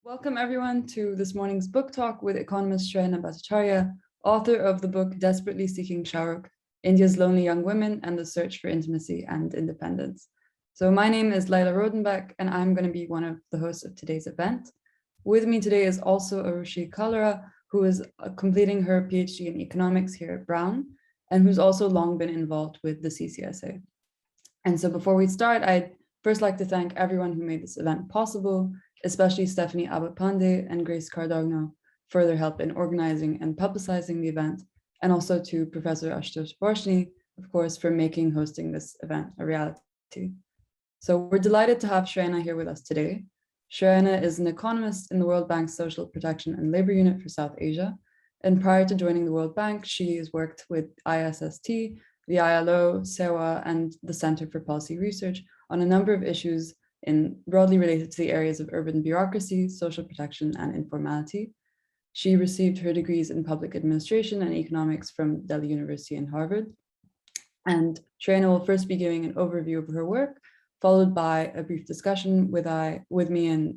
Welcome everyone to this morning's book talk with economist Shrayana Bhattacharya, author of the book Desperately Seeking Shah Rukh, India's Lonely Young Women and the Search for Intimacy and Independence. So my name is Laila Rodenbeck, and I'm going to be one of the hosts of today's event. With me today is also Arushi Kalra, who is completing her PhD in economics here at Brown, and who's also long been involved with the CCSA. And so before we start, I'd first like to thank everyone who made this event possible, especially Stephanie Abapande and Grace Cardogno for their help in organizing and publicizing the event, and also to Professor Ashutosh Varshni, of course, for making hosting this event a reality. So we're delighted to have Shrayana here with us today. Shrayana is an economist in the World Bank's Social Protection and Labor Unit for South Asia. And prior to joining the World Bank, she has worked with ISST, the ILO, SEWA, and the Centre for Policy Research on a number of issues broadly related to the areas of urban bureaucracy, social protection, and informality. She received her degrees in public administration and economics from Delhi University and Harvard. And Shrayana will first be giving an overview of her work, followed by a brief discussion with me and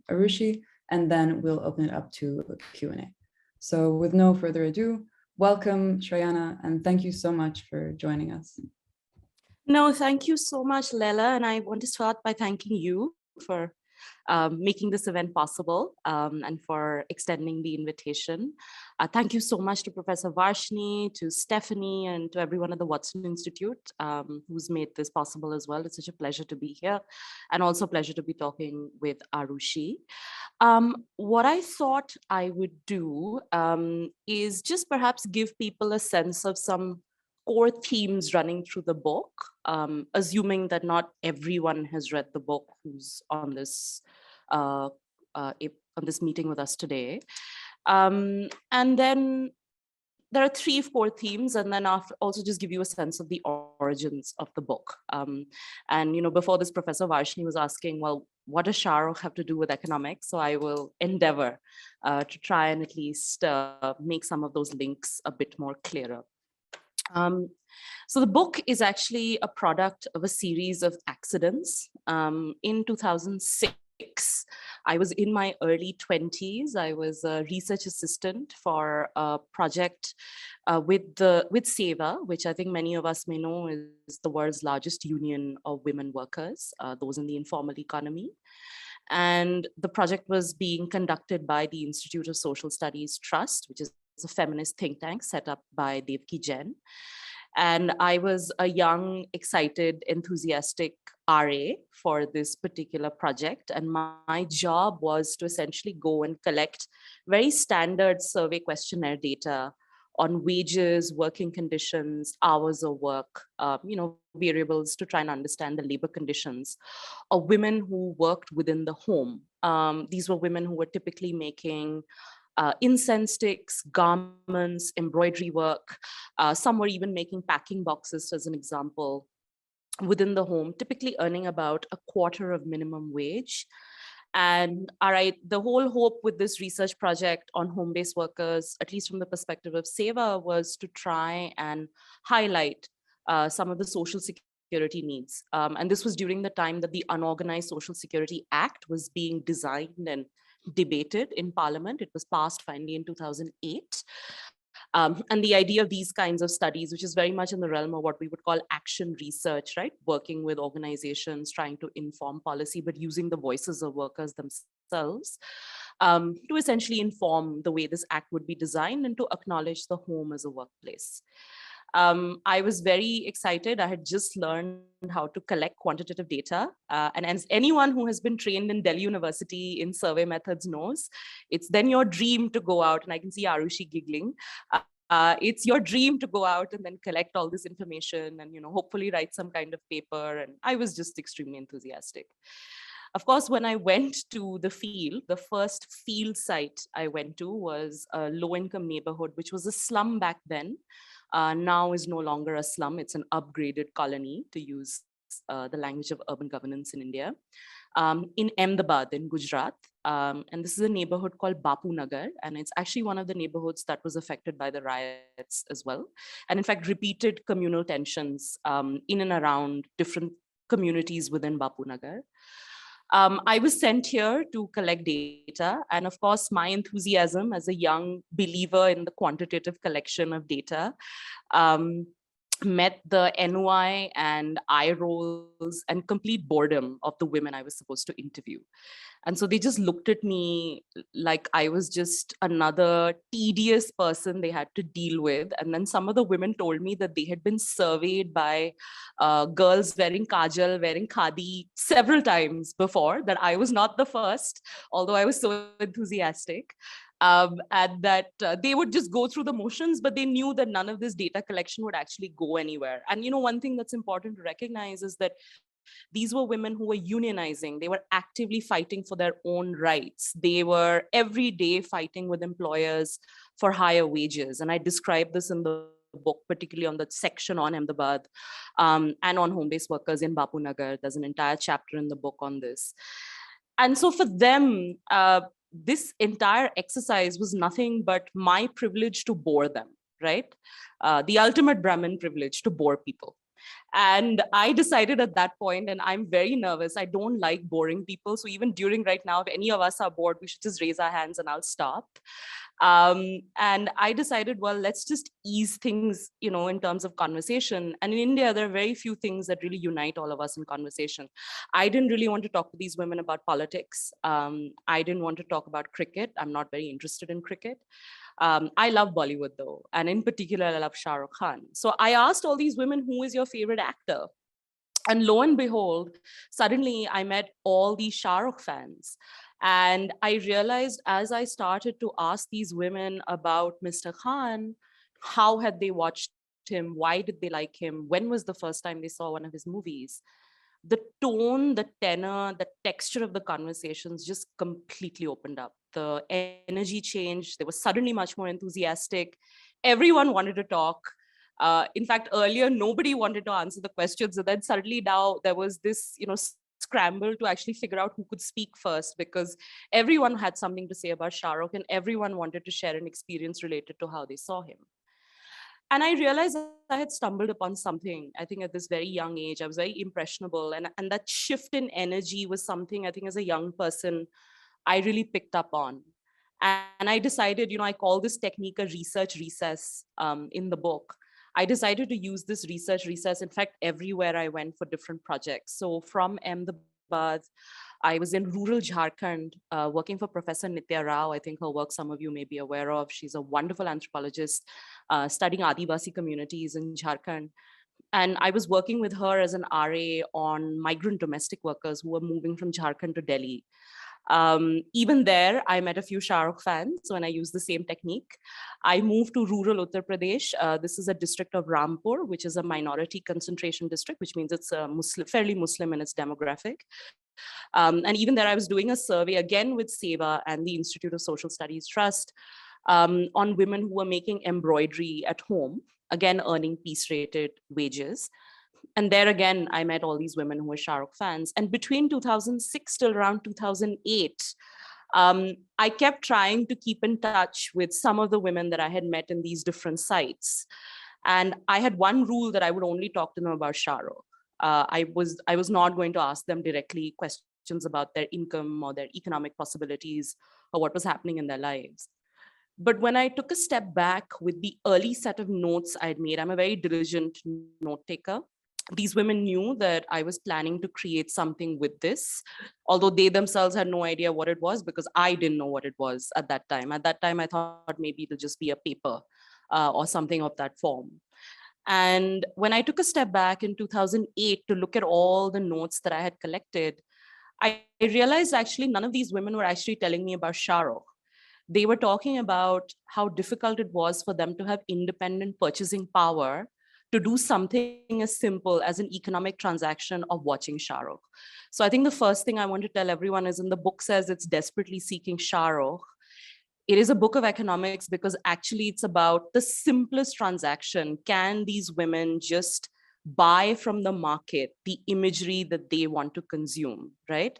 Arushi, and then we'll open it up to a Q&A. So with no further ado, welcome Shrayana, and thank you so much for joining us. No, thank you so much, Lela. And I want to start by thanking you for making this event possible and for extending the invitation. Thank you so much to Professor Varshni, to Stephanie, and to everyone at the Watson Institute who's made this possible as well. It's such a pleasure to be here, and also a pleasure to be talking with Arushi. What I thought I would do is just perhaps give people a sense of some core themes running through the book, assuming that not everyone has read the book who's on this meeting with us today. And then there are three core themes, and then I'll also just give you a sense of the origins of the book. And before this, Professor Varshni was asking, well, what does Shah Rukh have to do with economics? So I will endeavor to try and at least make some of those links a bit more clearer. So the book is actually a product of a series of accidents. In 2006, I was in my early 20s. I was a research assistant for a project with SEWA, which I think many of us may know is the world's largest union of women workers, those in the informal economy. And the project was being conducted by the Institute of Social Studies Trust, which is a feminist think tank set up by Devki Jain. And I was a young, excited, enthusiastic RA for this particular project. And my job was to essentially go and collect very standard survey questionnaire data on wages, working conditions, hours of work, variables to try and understand the labor conditions of women who worked within the home. These were women who were typically making incense sticks, garments, embroidery work. Some were even making packing boxes, as an example, within the home, typically earning about a quarter of minimum wage. And the whole hope with this research project on home-based workers, at least from the perspective of SEWA, was to try and highlight some of the social security needs. And this was during the time that the Unorganized Social Security Act was being designed and debated in Parliament. It was passed finally in 2008. And the idea of these kinds of studies, which is very much in the realm of what we would call action research, right? Working with organizations, trying to inform policy, but using the voices of workers themselves to essentially inform the way this act would be designed and to acknowledge the home as a workplace. I was very excited. I had just learned how to collect quantitative data. And as anyone who has been trained in Delhi University in survey methods knows, it's then your dream to go out, and I can see Arushi giggling. It's your dream to go out and then collect all this information and, hopefully write some kind of paper. And I was just extremely enthusiastic. Of course, when I went to the field, the first field site I went to was a low-income neighborhood, which was a slum back then. Now is no longer a slum. It's an upgraded colony, to use the language of urban governance in India, in Ahmedabad in Gujarat. And this is a neighborhood called Bapu Nagar. And it's actually one of the neighborhoods that was affected by the riots as well. And in fact, repeated communal tensions in and around different communities within Bapu Nagar. I was sent here to collect data. And of course, my enthusiasm as a young believer in the quantitative collection of data um, met the NOI and eye rolls and complete boredom of the women I was supposed to interview. And so they just looked at me like I was just another tedious person they had to deal with. And then some of the women told me that they had been surveyed by girls wearing kajal, wearing khadi several times before, that I was not the first, although I was so enthusiastic. And that they would just go through the motions, but they knew that none of this data collection would actually go anywhere. And one thing that's important to recognize is that these were women who were unionizing. They were actively fighting for their own rights. They were every day fighting with employers for higher wages. And I describe this in the book, particularly on the section on Ahmedabad and on home-based workers in Bapu Nagar. There's an entire chapter in the book on this. And so for them, this entire exercise was nothing but my privilege to bore them, right? The ultimate Brahmin privilege to bore people. And I decided at that point, and I'm very nervous, I don't like boring people. So even during right now, if any of us are bored, we should just raise our hands and I'll stop. And I decided, well, let's just ease things, in terms of conversation. And in India, there are very few things that really unite all of us in conversation. I didn't really want to talk to these women about politics. I didn't want to talk about cricket. I'm not very interested in cricket. I love Bollywood though, and in particular, I love Shah Rukh Khan. So I asked all these women, who is your favorite actor? And lo and behold, suddenly I met all these Shah Rukh fans. And I realized as I started to ask these women about Mr. Khan, how had they watched him? Why did they like him? When was the first time they saw one of his movies? The tone, the tenor, the texture of the conversations just completely opened up. The energy changed. They were suddenly much more enthusiastic. Everyone wanted to talk. In fact, earlier, nobody wanted to answer the questions. And then suddenly now there was this, scramble to actually figure out who could speak first, because everyone had something to say about Shah Rukh and everyone wanted to share an experience related to how they saw him. And I realized I had stumbled upon something, I think at this very young age. I was very impressionable. And that shift in energy was something I think as a young person, I really picked up on. And I decided, I call this technique a research recess in the book. I decided to use this research recess, in fact, everywhere I went for different projects. So from Ahmedabad, I was in rural Jharkhand working for Professor Nitya Rao. I think her work some of you may be aware of. She's a wonderful anthropologist studying Adivasi communities in Jharkhand. And I was working with her as an RA on migrant domestic workers who were moving from Jharkhand to Delhi. Even there, I met a few Shah Rukh fans when I used the same technique. I moved to rural Uttar Pradesh. This is a district of Rampur, which is a minority concentration district, which means it's fairly Muslim in its demographic. And even there, I was doing a survey again with SEWA and the Institute of Social Studies Trust on women who were making embroidery at home, again, earning piece-rated wages. And there again, I met all these women who were Shah Rukh fans. And between 2006 till around 2008, I kept trying to keep in touch with some of the women that I had met in these different sites. And I had one rule that I would only talk to them about Shah Rukh. I was not going to ask them directly questions about their income or their economic possibilities or what was happening in their lives. But when I took a step back with the early set of notes I'd made, I'm a very diligent note taker. These women knew that I was planning to create something with this, although they themselves had no idea what it was, because I didn't know what it was at that time. At that time, I thought maybe it'll just be a paper or something of that form. And when I took a step back in 2008 to look at all the notes that I had collected, I realized actually none of these women were actually telling me about Shah Rukh. They were talking about how difficult it was for them to have independent purchasing power to do something as simple as an economic transaction of watching Shah Rukh. So I think the first thing I want to tell everyone is, in the book says it's desperately seeking Shah Rukh. It is a book of economics because actually it's about the simplest transaction. Can these women just buy from the market the imagery that they want to consume, right?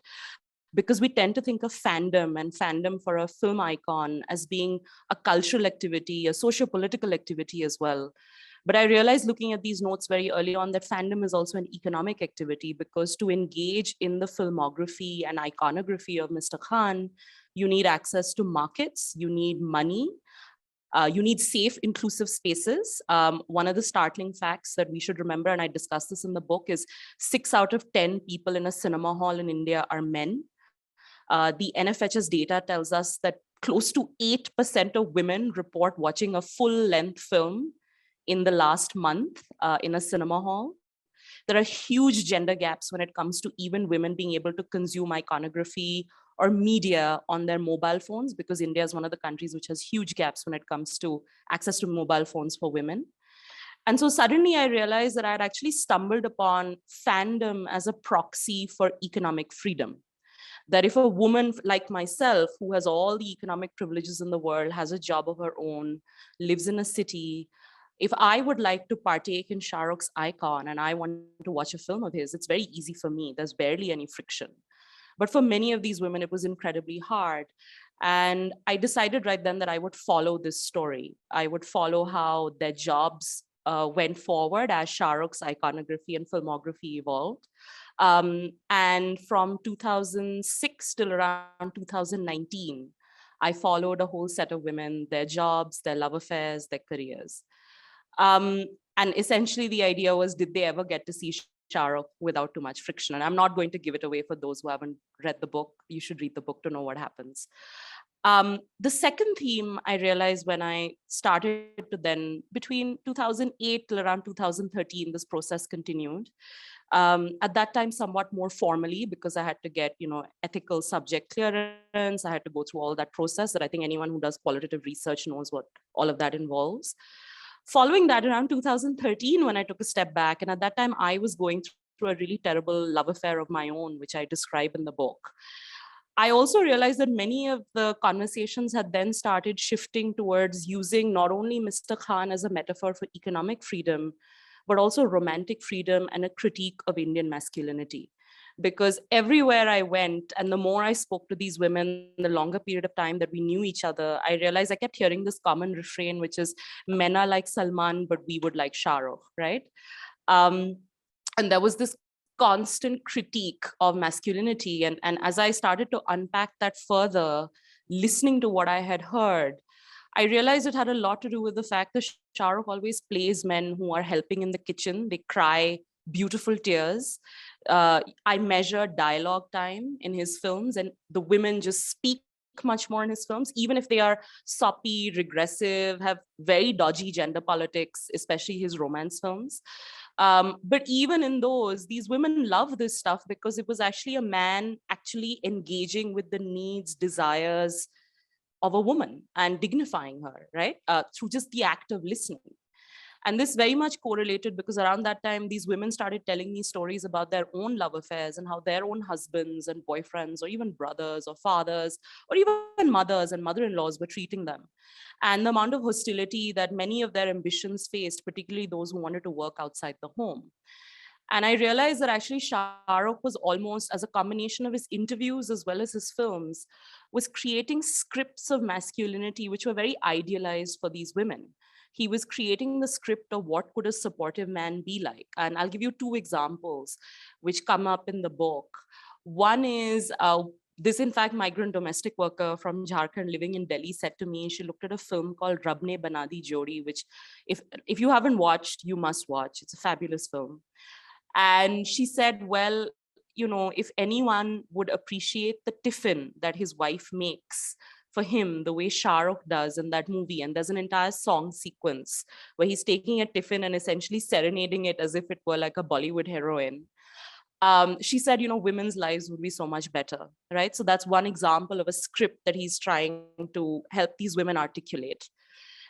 Because we tend to think of fandom and fandom for a film icon as being a cultural activity, a socio-political activity as well. But I realized looking at these notes very early on that fandom is also an economic activity, because to engage in the filmography and iconography of Mr. Khan, you need access to markets, you need money, you need safe, inclusive spaces. One of the startling facts that we should remember, and I discuss this in the book, is 6 out of 10 people in a cinema hall in India are men. The NFHS data tells us that close to 8% of women report watching a full-length film in the last month in a cinema hall. There are huge gender gaps when it comes to even women being able to consume iconography or media on their mobile phones, because India is one of the countries which has huge gaps when it comes to access to mobile phones for women. And so suddenly I realized that I had actually stumbled upon fandom as a proxy for economic freedom. That if a woman like myself, who has all the economic privileges in the world, has a job of her own, lives in a city, if I would like to partake in Shah Rukh's icon and I want to watch a film of his, it's very easy for me. There's barely any friction. But for many of these women, it was incredibly hard. And I decided right then that I would follow this story. I would follow how their jobs went forward as Shah Rukh's iconography and filmography evolved. And from 2006 till around 2019, I followed a whole set of women, their jobs, their love affairs, their careers. And essentially the idea was, did they ever get to see Shah Rukh without too much friction? And I'm not going to give it away for those who haven't read the book. You should read the book to know what happens. The second theme I realized when I started to then, between 2008 till around 2013, this process continued. At that time, somewhat more formally, because I had to get, ethical subject clearance. I had to go through all that process that I think anyone who does qualitative research knows what all of that involves. Following that, around 2013, when I took a step back, and at that time, I was going through a really terrible love affair of my own, which I describe in the book. I also realized that many of the conversations had then started shifting towards using not only Mr. Khan as a metaphor for economic freedom, but also romantic freedom and a critique of Indian masculinity. Because everywhere I went, and the more I spoke to these women, the longer period of time that we knew each other, I realized I kept hearing this common refrain, which is, men are like Salman, but we would like Shah Rukh, right? And there was this constant critique of masculinity. And as I started to unpack that further, listening to what I had heard, I realized it had a lot to do with the fact that Shah Rukh always plays men who are helping in the kitchen. They cry beautiful tears. I measure dialogue time in his films, and the women just speak much more in his films, even if they are soppy, regressive, have very dodgy gender politics, especially his romance films. But even in those, these women love this stuff because it was actually a man actually engaging with the needs, desires of a woman and dignifying her, right? Through just the act of listening. And this very much correlated because around that time, these women started telling me stories about their own love affairs and how their own husbands and boyfriends, or even brothers or fathers, or even mothers and mother-in-laws were treating them. And the amount of hostility that many of their ambitions faced, particularly those who wanted to work outside the home. And I realized that actually Shah Rukh was almost, as a combination of his interviews as well as his films, was creating scripts of masculinity which were very idealized for these women. He was creating the script of what could a supportive man be like. And I'll give you two examples which come up in the book. One is this, in fact, migrant domestic worker from Jharkhand living in Delhi said to me, she looked at a film called Rab Ne Bana Di Jodi, which if you haven't watched, you must watch. It's a fabulous film. And she said, well, if anyone would appreciate the tiffin that his wife makes for him, the way Shah Rukh does in that movie, and there's an entire song sequence where he's taking a tiffin and essentially serenading it as if it were like a Bollywood heroine. She said, women's lives would be so much better, right? So that's one example of a script that he's trying to help these women articulate.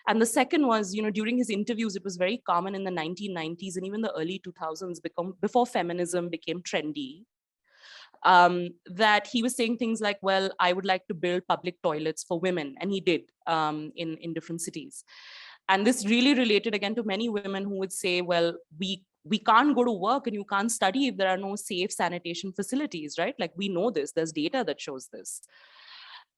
And the second was, during his interviews, it was very common in the 1990s and even the early 2000s, before feminism became trendy, that he was saying things like, well, I would like to build public toilets for women. And he did in different cities. And this really related again to many women who would say, well, we can't go to work and you can't study if there are no safe sanitation facilities, right? Like, we know this, there's data that shows this.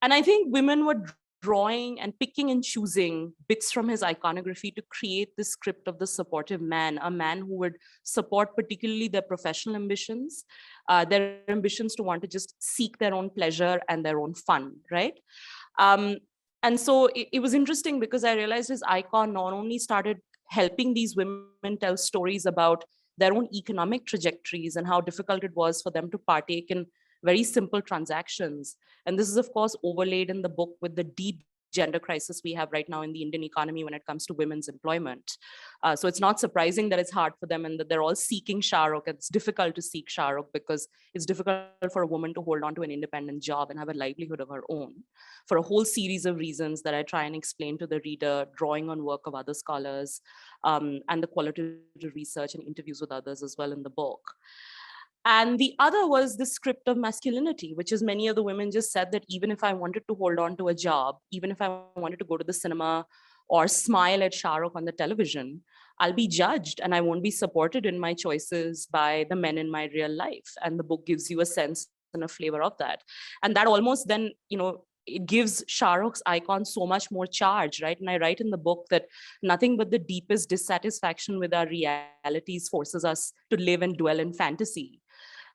And I think women were drawing and picking and choosing bits from his iconography to create this script of the supportive man, a man who would support particularly their professional ambitions, their ambitions to want to just seek their own pleasure and their own fun, right? Um, and so it was interesting because I realized his icon not only started helping these women tell stories about their own economic trajectories and how difficult it was for them to partake in very simple transactions. And this is, of course, overlaid in the book with the deep gender crisis we have right now in the Indian economy when it comes to women's employment. So it's not surprising that it's hard for them and that they're all seeking Shah Rukh. It's difficult to seek Shah Rukh because it's difficult for a woman to hold on to an independent job and have a livelihood of her own for a whole series of reasons that I try and explain to the reader, drawing on work of other scholars and the qualitative research and interviews with others as well in the book. And the other was the script of masculinity, which is many of the women just said that even if I wanted to hold on to a job, even if I wanted to go to the cinema or smile at Shah Rukh on the television, I'll be judged and I won't be supported in my choices by the men in my real life. And the book gives you a sense and a flavor of that. And that almost then, it gives Shah Rukh's icon so much more charge, right? And I write in the book that nothing but the deepest dissatisfaction with our realities forces us to live and dwell in fantasy.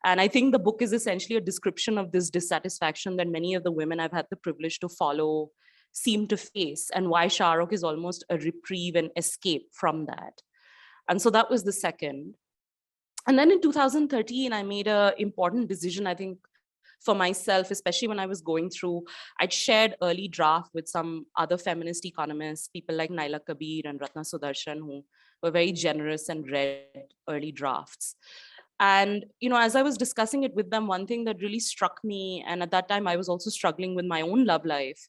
And I think the book is essentially a description of this dissatisfaction that many of the women I've had the privilege to follow seem to face, and why Shah Rukh is almost a reprieve and escape from that. And so that was the second. And then in 2013, I made an important decision, I think, for myself, especially when I was going through, I'd shared early draft with some other feminist economists, people like Naila Kabir and Ratna Sudarshan, who were very generous and read early drafts. And, as I was discussing it with them, one thing that really struck me, and at that time I was also struggling with my own love life,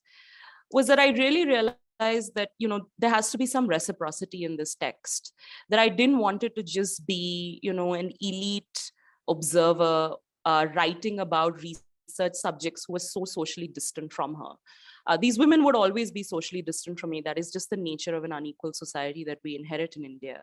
was that I really realized that, there has to be some reciprocity in this text, that I didn't want it to just be, an elite observer writing about research subjects who were so socially distant from her. These women would always be socially distant from me. That is just the nature of an unequal society that we inherit in India.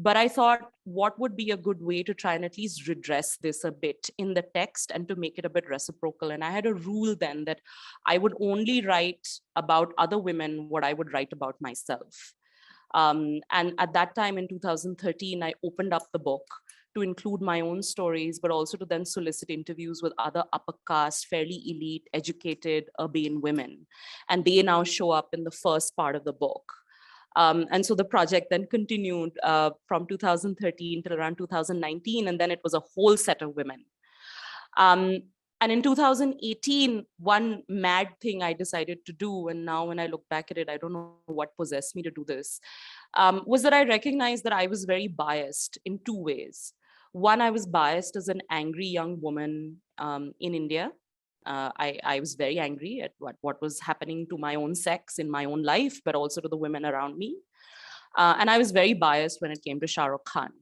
But I thought, what would be a good way to try and at least redress this a bit in the text and to make it a bit reciprocal? And I had a rule then that I would only write about other women what I would write about myself. And at that time in 2013, I opened up the book to include my own stories, but also to then solicit interviews with other upper caste, fairly elite, educated, urbane women. And they now show up in the first part of the book. And so the project then continued from 2013 till around 2019, and then it was a whole set of women. And in 2018, one mad thing I decided to do, and now when I look back at it, I don't know what possessed me to do this, was that I recognized that I was very biased in two ways. One, I was biased as an angry young woman in India. I was very angry at what was happening to my own sex in my own life, but also to the women around me. And I was very biased when it came to Shah Rukh Khan.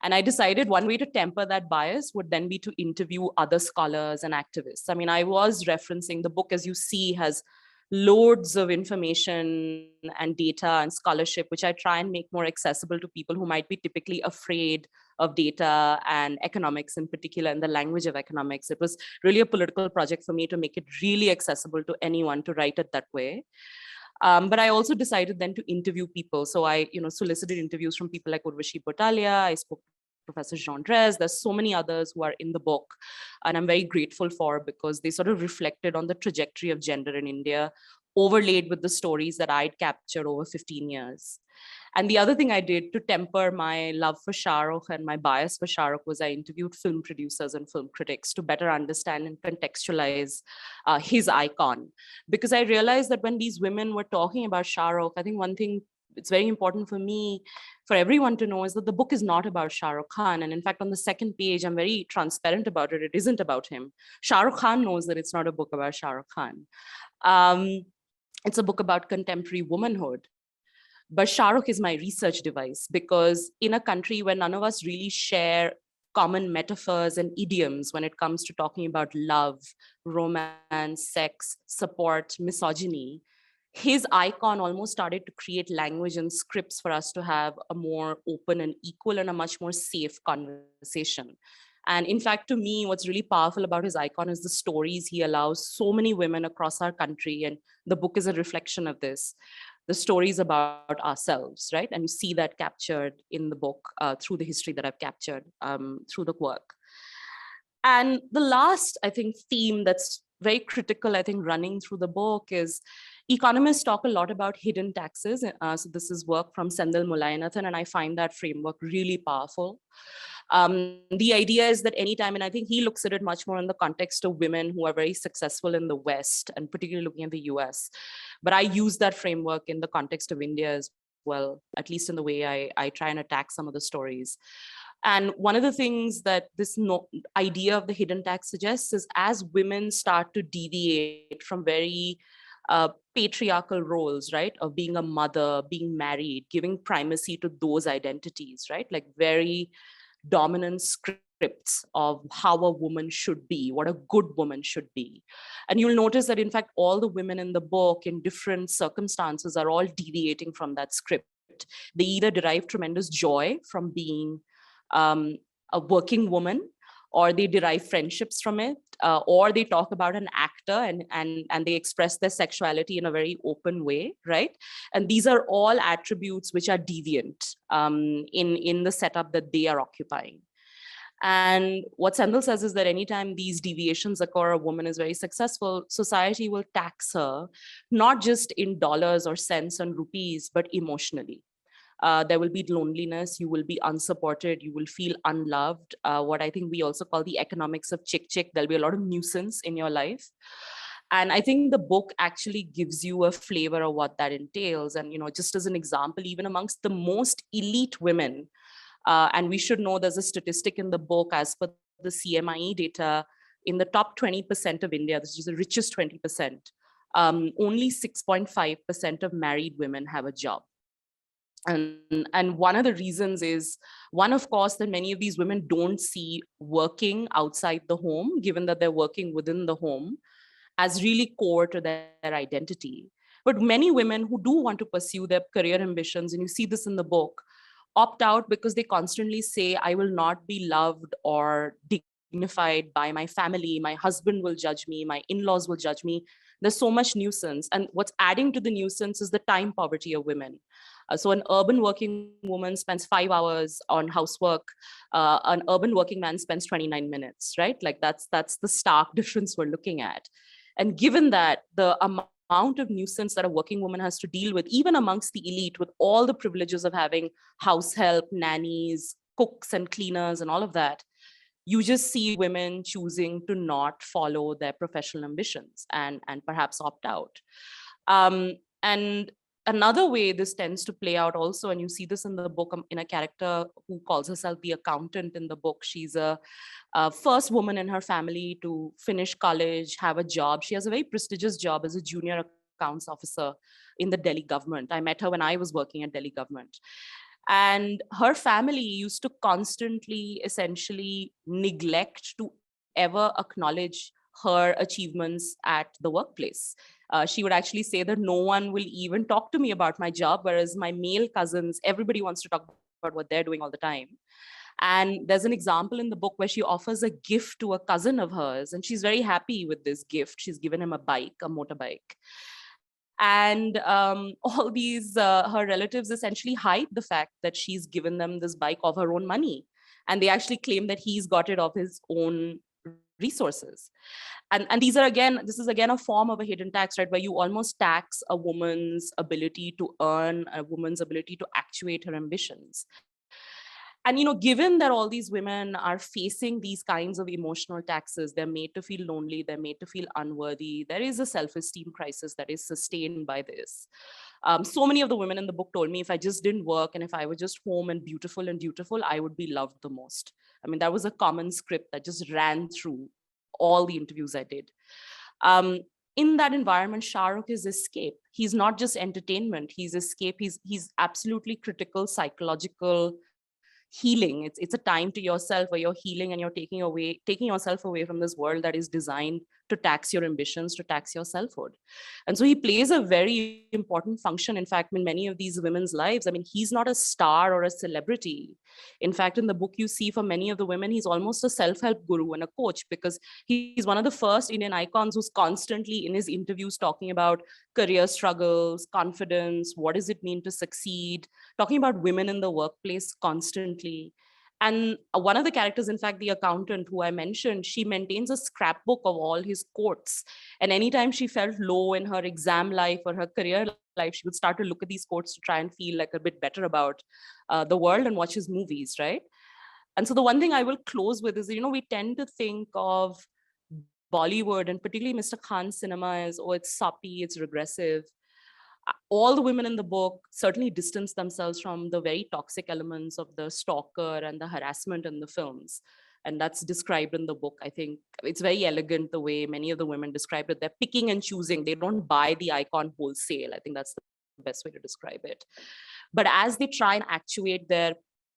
And I decided one way to temper that bias would then be to interview other scholars and activists. I mean, I was referencing the book, as you see, has loads of information and data and scholarship, which I try and make more accessible to people who might be typically afraid of data and economics in particular, and the language of economics. It was really a political project for me to make it really accessible to anyone to write it that way. But I also decided then to interview people. So I, solicited interviews from people like Urvashi Botalia. I spoke to Professor Jean Drez. There's so many others who are in the book, and I'm very grateful for, because they sort of reflected on the trajectory of gender in India, overlaid with the stories that I'd captured over 15 years. And the other thing I did to temper my love for Shah Rukh and my bias for Shah Rukh was I interviewed film producers and film critics to better understand and contextualize his icon. Because I realized that when these women were talking about Shah Rukh, I think one thing it's very important for me, for everyone to know, is that the book is not about Shah Rukh Khan. And in fact, on the second page, I'm very transparent about it. It isn't about him. Shah Rukh Khan knows that it's not a book about Shah Rukh Khan. It's a book about contemporary womanhood. But Shah Rukh is my research device, because in a country where none of us really share common metaphors and idioms when it comes to talking about love, romance, sex, support, misogyny, his icon almost started to create language and scripts for us to have a more open and equal and a much more safe conversation. And in fact, to me, what's really powerful about his icon is the stories he allows so many women across our country. And the book is a reflection of this, the stories about ourselves, right? And you see that captured in the book through the history that I've captured through the work. And the last, I think, theme that's very critical, I think, running through the book is economists talk a lot about hidden taxes. So this is work from Sendil Mullainathan, and I find that framework really powerful. The idea is that anytime, and I think he looks at it much more in the context of women who are very successful in the West, and particularly looking at the US. But I use that framework in the context of India as well, at least in the way I try and attack some of the stories. And one of the things that this idea of the hidden tax suggests is as women start to deviate from very patriarchal roles, right, of being a mother, being married, giving primacy to those identities, right, like very dominant scripts of how a woman should be, what a good woman should be. And you'll notice that, in fact, all the women in the book in different circumstances are all deviating from that script. They either derive tremendous joy from being a working woman, or they derive friendships from it, or they talk about an actor and they express their sexuality in a very open way, right? And these are all attributes which are deviant in the setup that they are occupying. And what Sendhil says is that anytime these deviations occur, a woman is very successful, society will tax her, not just in dollars or cents and rupees, but emotionally. There will be loneliness, you will be unsupported, you will feel unloved. What I think we also call the economics of chick chick. There'll be a lot of nuisance in your life. And I think the book actually gives you a flavor of what that entails. And, just as an example, even amongst the most elite women, and we should know there's a statistic in the book as per the CMIE data, in the top 20% of India, this is the richest 20%, only 6.5% of married women have a job. And one of the reasons is, one, of course, that many of these women don't see working outside the home, given that they're working within the home, as really core to their identity. But many women who do want to pursue their career ambitions, and you see this in the book, opt out because they constantly say, I will not be loved or dignified by my family, my husband will judge me, my in-laws will judge me. There's so much nuisance. And what's adding to the nuisance is the time poverty of women. So an urban working woman spends 5 hours on housework. An urban working man spends 29 minutes, right? Like that's the stark difference we're looking at. And given that, the amount of nuisance that a working woman has to deal with, even amongst the elite, with all the privileges of having house help, nannies, cooks and cleaners and all of that, you just see women choosing to not follow their professional ambitions and perhaps opt out. And another way this tends to play out also, and you see this in the book, in a character who calls herself the accountant in the book. She's a first woman in her family to finish college, have a job. She has a very prestigious job as a junior accounts officer in the Delhi government. I met her when I was working at Delhi government. And her family used to constantly, essentially, neglect to ever acknowledge her achievements at the workplace. She would actually say that no one will even talk to me about my job, whereas my male cousins, everybody wants to talk about what they're doing all the time. And there's an example in the book where she offers a gift to a cousin of hers, and she's very happy with this gift. She's given him a bike, a motorbike. And all these, her relatives essentially hide the fact that she's given them this bike of her own money. And they actually claim that he's got it of his own resources. And these are, again, this is again a form of a hidden tax, right? Where you almost tax a woman's ability to earn, a woman's ability to actuate her ambitions. And, given that all these women are facing these kinds of emotional taxes, they're made to feel lonely, they're made to feel unworthy. There is a self-esteem crisis that is sustained by this. So many of the women in the book told me, if I just didn't work and if I were just home and dutiful, I would be loved the most. I mean, that was a common script that just ran through all the interviews I did. In that environment, Shah Rukh is escape. He's not just entertainment, he's escape. He's absolutely critical psychological healing. It's a time to yourself where you're healing and you're taking yourself away from this world that is designed to tax your ambitions, to tax your selfhood. And so he plays a very important function, in fact, in many of these women's lives. I mean, he's not a star or a celebrity. In fact, in the book, you see for many of the women, he's almost a self-help guru and a coach, because he's one of the first Indian icons who's constantly in his interviews talking about career struggles, confidence, what does it mean to succeed, talking about women in the workplace constantly. And one of the characters, in fact, the accountant who I mentioned, she maintains a scrapbook of all his quotes. And anytime she felt low in her exam life or her career life, she would start to look at these quotes to try and feel like a bit better about the world and watch his movies, right? And so the one thing I will close with is, we tend to think of Bollywood and particularly Mr. Khan's cinema as, oh, it's soppy, it's regressive. All the women in the book certainly distance themselves from the very toxic elements of the stalker and the harassment in the films. And that's described in the book. I think it's very elegant the way many of the women describe it. They're picking and choosing. They don't buy the icon wholesale. I think that's the best way to describe it. But as they try and actuate their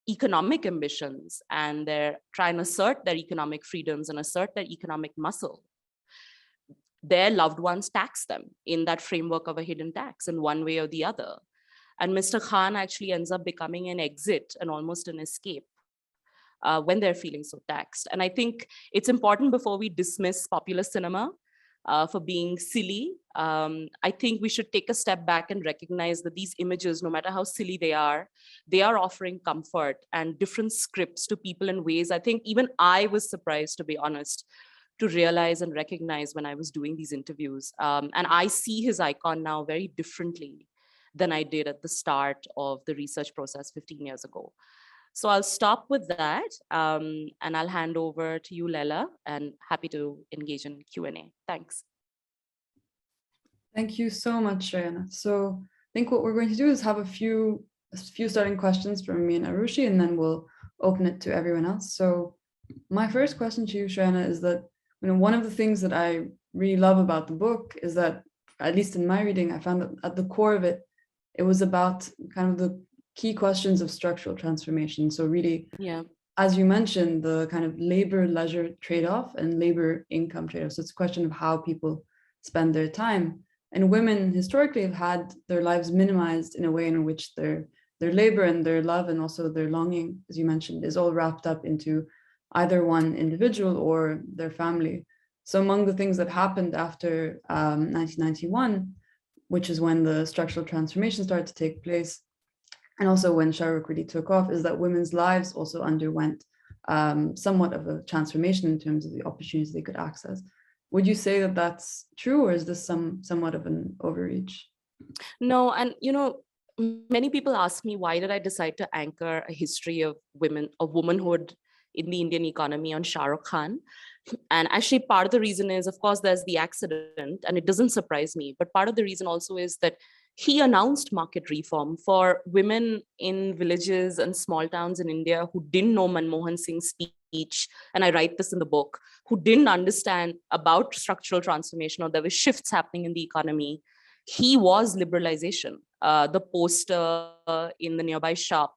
economic ambitions and they're trying to assert their economic freedoms and assert their economic muscle, their loved ones tax them in that framework of a hidden tax in one way or the other. And Mr. Khan actually ends up becoming an exit and almost an escape when they're feeling so taxed. And I think it's important before we dismiss popular cinema for being silly. I think we should take a step back and recognize that these images, no matter how silly they are offering comfort and different scripts to people in ways I think even I was surprised, to be honest, to realize and recognize when I was doing these interviews. And I see his icon now very differently than I did at the start of the research process 15 years ago. So I'll stop with that, and I'll hand over to you, Leila, and happy to engage in Q&A. Thanks. Thank you so much, Shrayana. So I think what we're going to do is have a few starting questions from me and Arushi, and then we'll open it to everyone else. So my first question to you, Shrayana, is that one of the things that I really love about the book is that, at least in my reading, I found that at the core of it, it was about kind of the key questions of structural transformation. So really, as you mentioned, the kind of labor-leisure trade-off and labor-income trade-off. So it's a question of how people spend their time. And women historically have had their lives minimized in a way in which their labor and their love and also their longing, as you mentioned, is all wrapped up into either one individual or their family. So among the things that happened after 1991, which is when the structural transformation started to take place, and also when Shah Rukh really took off, is that women's lives also underwent somewhat of a transformation in terms of the opportunities they could access. Would you say that that's true, or is this somewhat of an overreach? No, and many people ask me, why did I decide to anchor a history of womanhood in the Indian economy on Shah Rukh Khan? And actually, part of the reason is, of course, there's the accident, and it doesn't surprise me. But part of the reason also is that he announced market reform for women in villages and small towns in India who didn't know Manmohan Singh's speech, and I write this in the book, who didn't understand about structural transformation or there were shifts happening in the economy. He was liberalization. The poster in the nearby shop,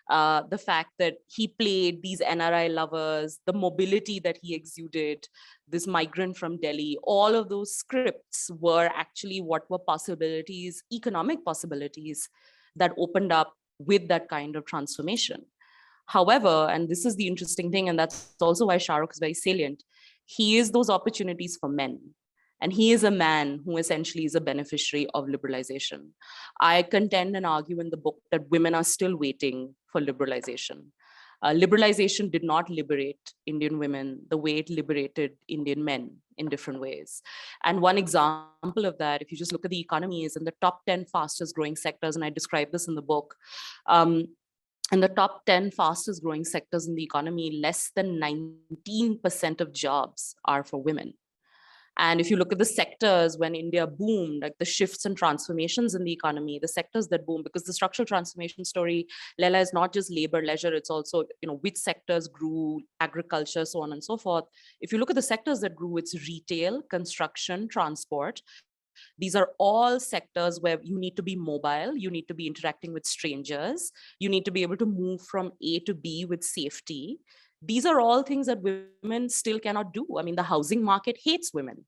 the fact that he played these NRI lovers, the mobility that he exuded, this migrant from Delhi, all of those scripts were actually what were possibilities, economic possibilities that opened up with that kind of transformation. However, and this is the interesting thing, and that's also why Shah Rukh is very salient, he is those opportunities for men. And he is a man who essentially is a beneficiary of liberalization. I contend and argue in the book that women are still waiting for liberalization. Liberalization did not liberate Indian women the way it liberated Indian men in different ways. And one example of that, if you just look at the economy, is in the top 10 fastest growing sectors, and I describe this in the book. In the top 10 fastest growing sectors in the economy, less than 19% of jobs are for women. And if you look at the sectors when India boomed, like the shifts and transformations in the economy, the sectors that boom, because the structural transformation story, Leila, is not just labor, leisure, it's also, which sectors grew, agriculture, so on and so forth. If you look at the sectors that grew, it's retail, construction, transport. These are all sectors where you need to be mobile, you need to be interacting with strangers, you need to be able to move from A to B with safety. These are all things that women still cannot do. I mean, the housing market hates women.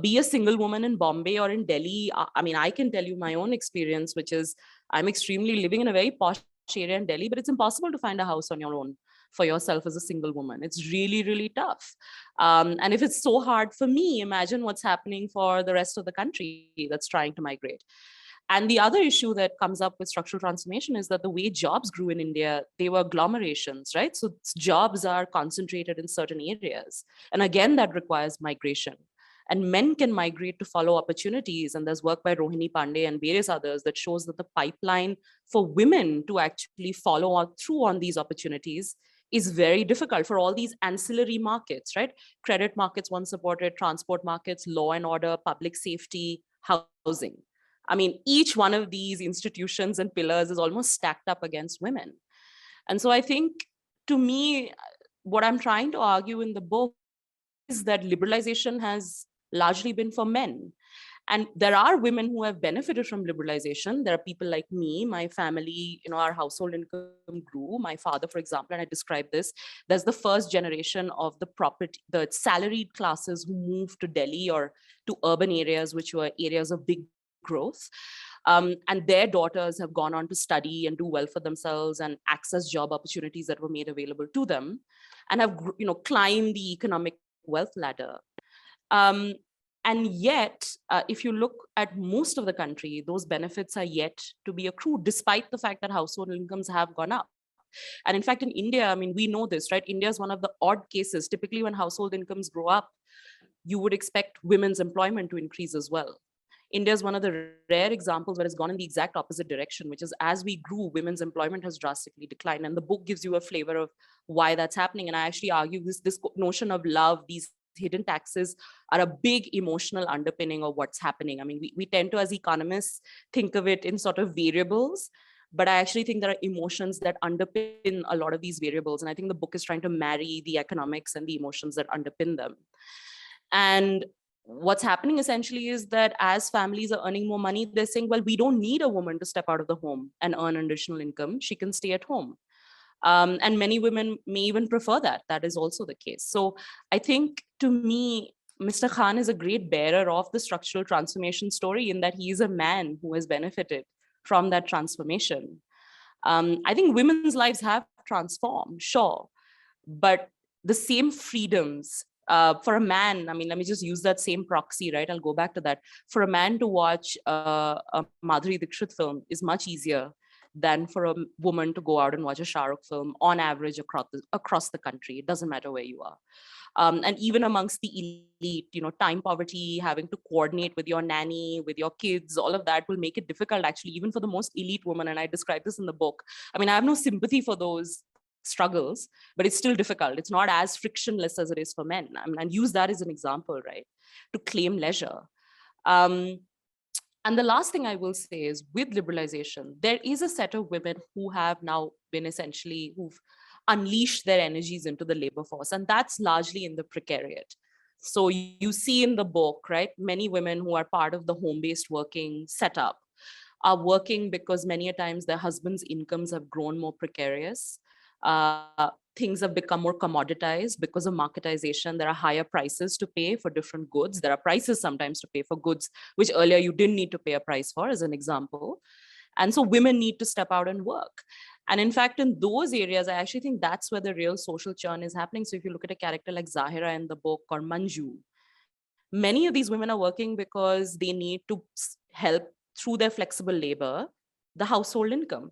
Be a single woman in Bombay or in Delhi. I mean, I can tell you my own experience, which is I'm extremely living in a very posh area in Delhi, but it's impossible to find a house on your own for yourself as a single woman. It's really, really tough. And if it's so hard for me, imagine what's happening for the rest of the country that's trying to migrate. And the other issue that comes up with structural transformation is that the way jobs grew in India, they were agglomerations, right? So jobs are concentrated in certain areas. And again, that requires migration. And men can migrate to follow opportunities. And there's work by Rohini Pandey and various others that shows that the pipeline for women to actually follow on through on these opportunities is very difficult for all these ancillary markets, right? Credit markets, one supported, transport markets, law and order, public safety, housing. I mean, each one of these institutions and pillars is almost stacked up against women. And so I think, to me, what I'm trying to argue in the book is that liberalization has largely been for men. And there are women who have benefited from liberalization. There are people like me, my family, our household income grew. My father, for example, and I described this, there's the first generation of the salaried classes who moved to Delhi or to urban areas, which were areas of big growth. And their daughters have gone on to study and do well for themselves and access job opportunities that were made available to them, and have climbed the economic wealth ladder. And yet, if you look at most of the country, those benefits are yet to be accrued, despite the fact that household incomes have gone up. And in fact, in India, I mean, we know this, right? India is one of the odd cases. Typically, when household incomes grow up, you would expect women's employment to increase as well. India is one of the rare examples where it's gone in the exact opposite direction, which is as we grew, women's employment has drastically declined. And the book gives you a flavor of why that's happening. And I actually argue this notion of love, these hidden taxes are a big emotional underpinning of what's happening. I mean, we tend to, as economists, think of it in sort of variables, but I actually think there are emotions that underpin a lot of these variables. And I think the book is trying to marry the economics and the emotions that underpin them. And what's happening essentially is that as families are earning more money, they're saying, well, we don't need a woman to step out of the home and earn additional income. She can stay at home. And many women may even prefer that. That is also the case. So I think, to me, Mr. Khan is a great bearer of the structural transformation story, in that he is a man who has benefited from that transformation. I think women's lives have transformed, sure, but the same freedoms for a man, I mean, let me just use that same proxy, right? I'll go back to that. For a man to watch a Madhuri Dixit film is much easier than for a woman to go out and watch a Shah Rukh film on average across the country. It doesn't matter where you are. And even amongst the elite, time poverty, having to coordinate with your nanny, with your kids, all of that will make it difficult, actually, even for the most elite woman. And I describe this in the book. I mean, I have no sympathy for those struggles, but it's still difficult. It's not as frictionless as it is for men. I mean, and use that as an example, right, to claim leisure. And the last thing I will say is, with liberalization, there is a set of women who have now been who've unleashed their energies into the labor force. And that's largely in the precariat. So you see in the book, right, many women who are part of the home-based working setup are working because many a times their husbands' incomes have grown more precarious. Things have become more commoditized because of marketization. There are higher prices to pay for different goods. There are prices sometimes to pay for goods which earlier you didn't need to pay a price for, as an example. And so women need to step out and work. And in fact, in those areas, I actually think that's where the real social churn is happening. So if you look at a character like Zahira in the book, or Manju, many of these women are working because they need to help, through their flexible labor, the household income.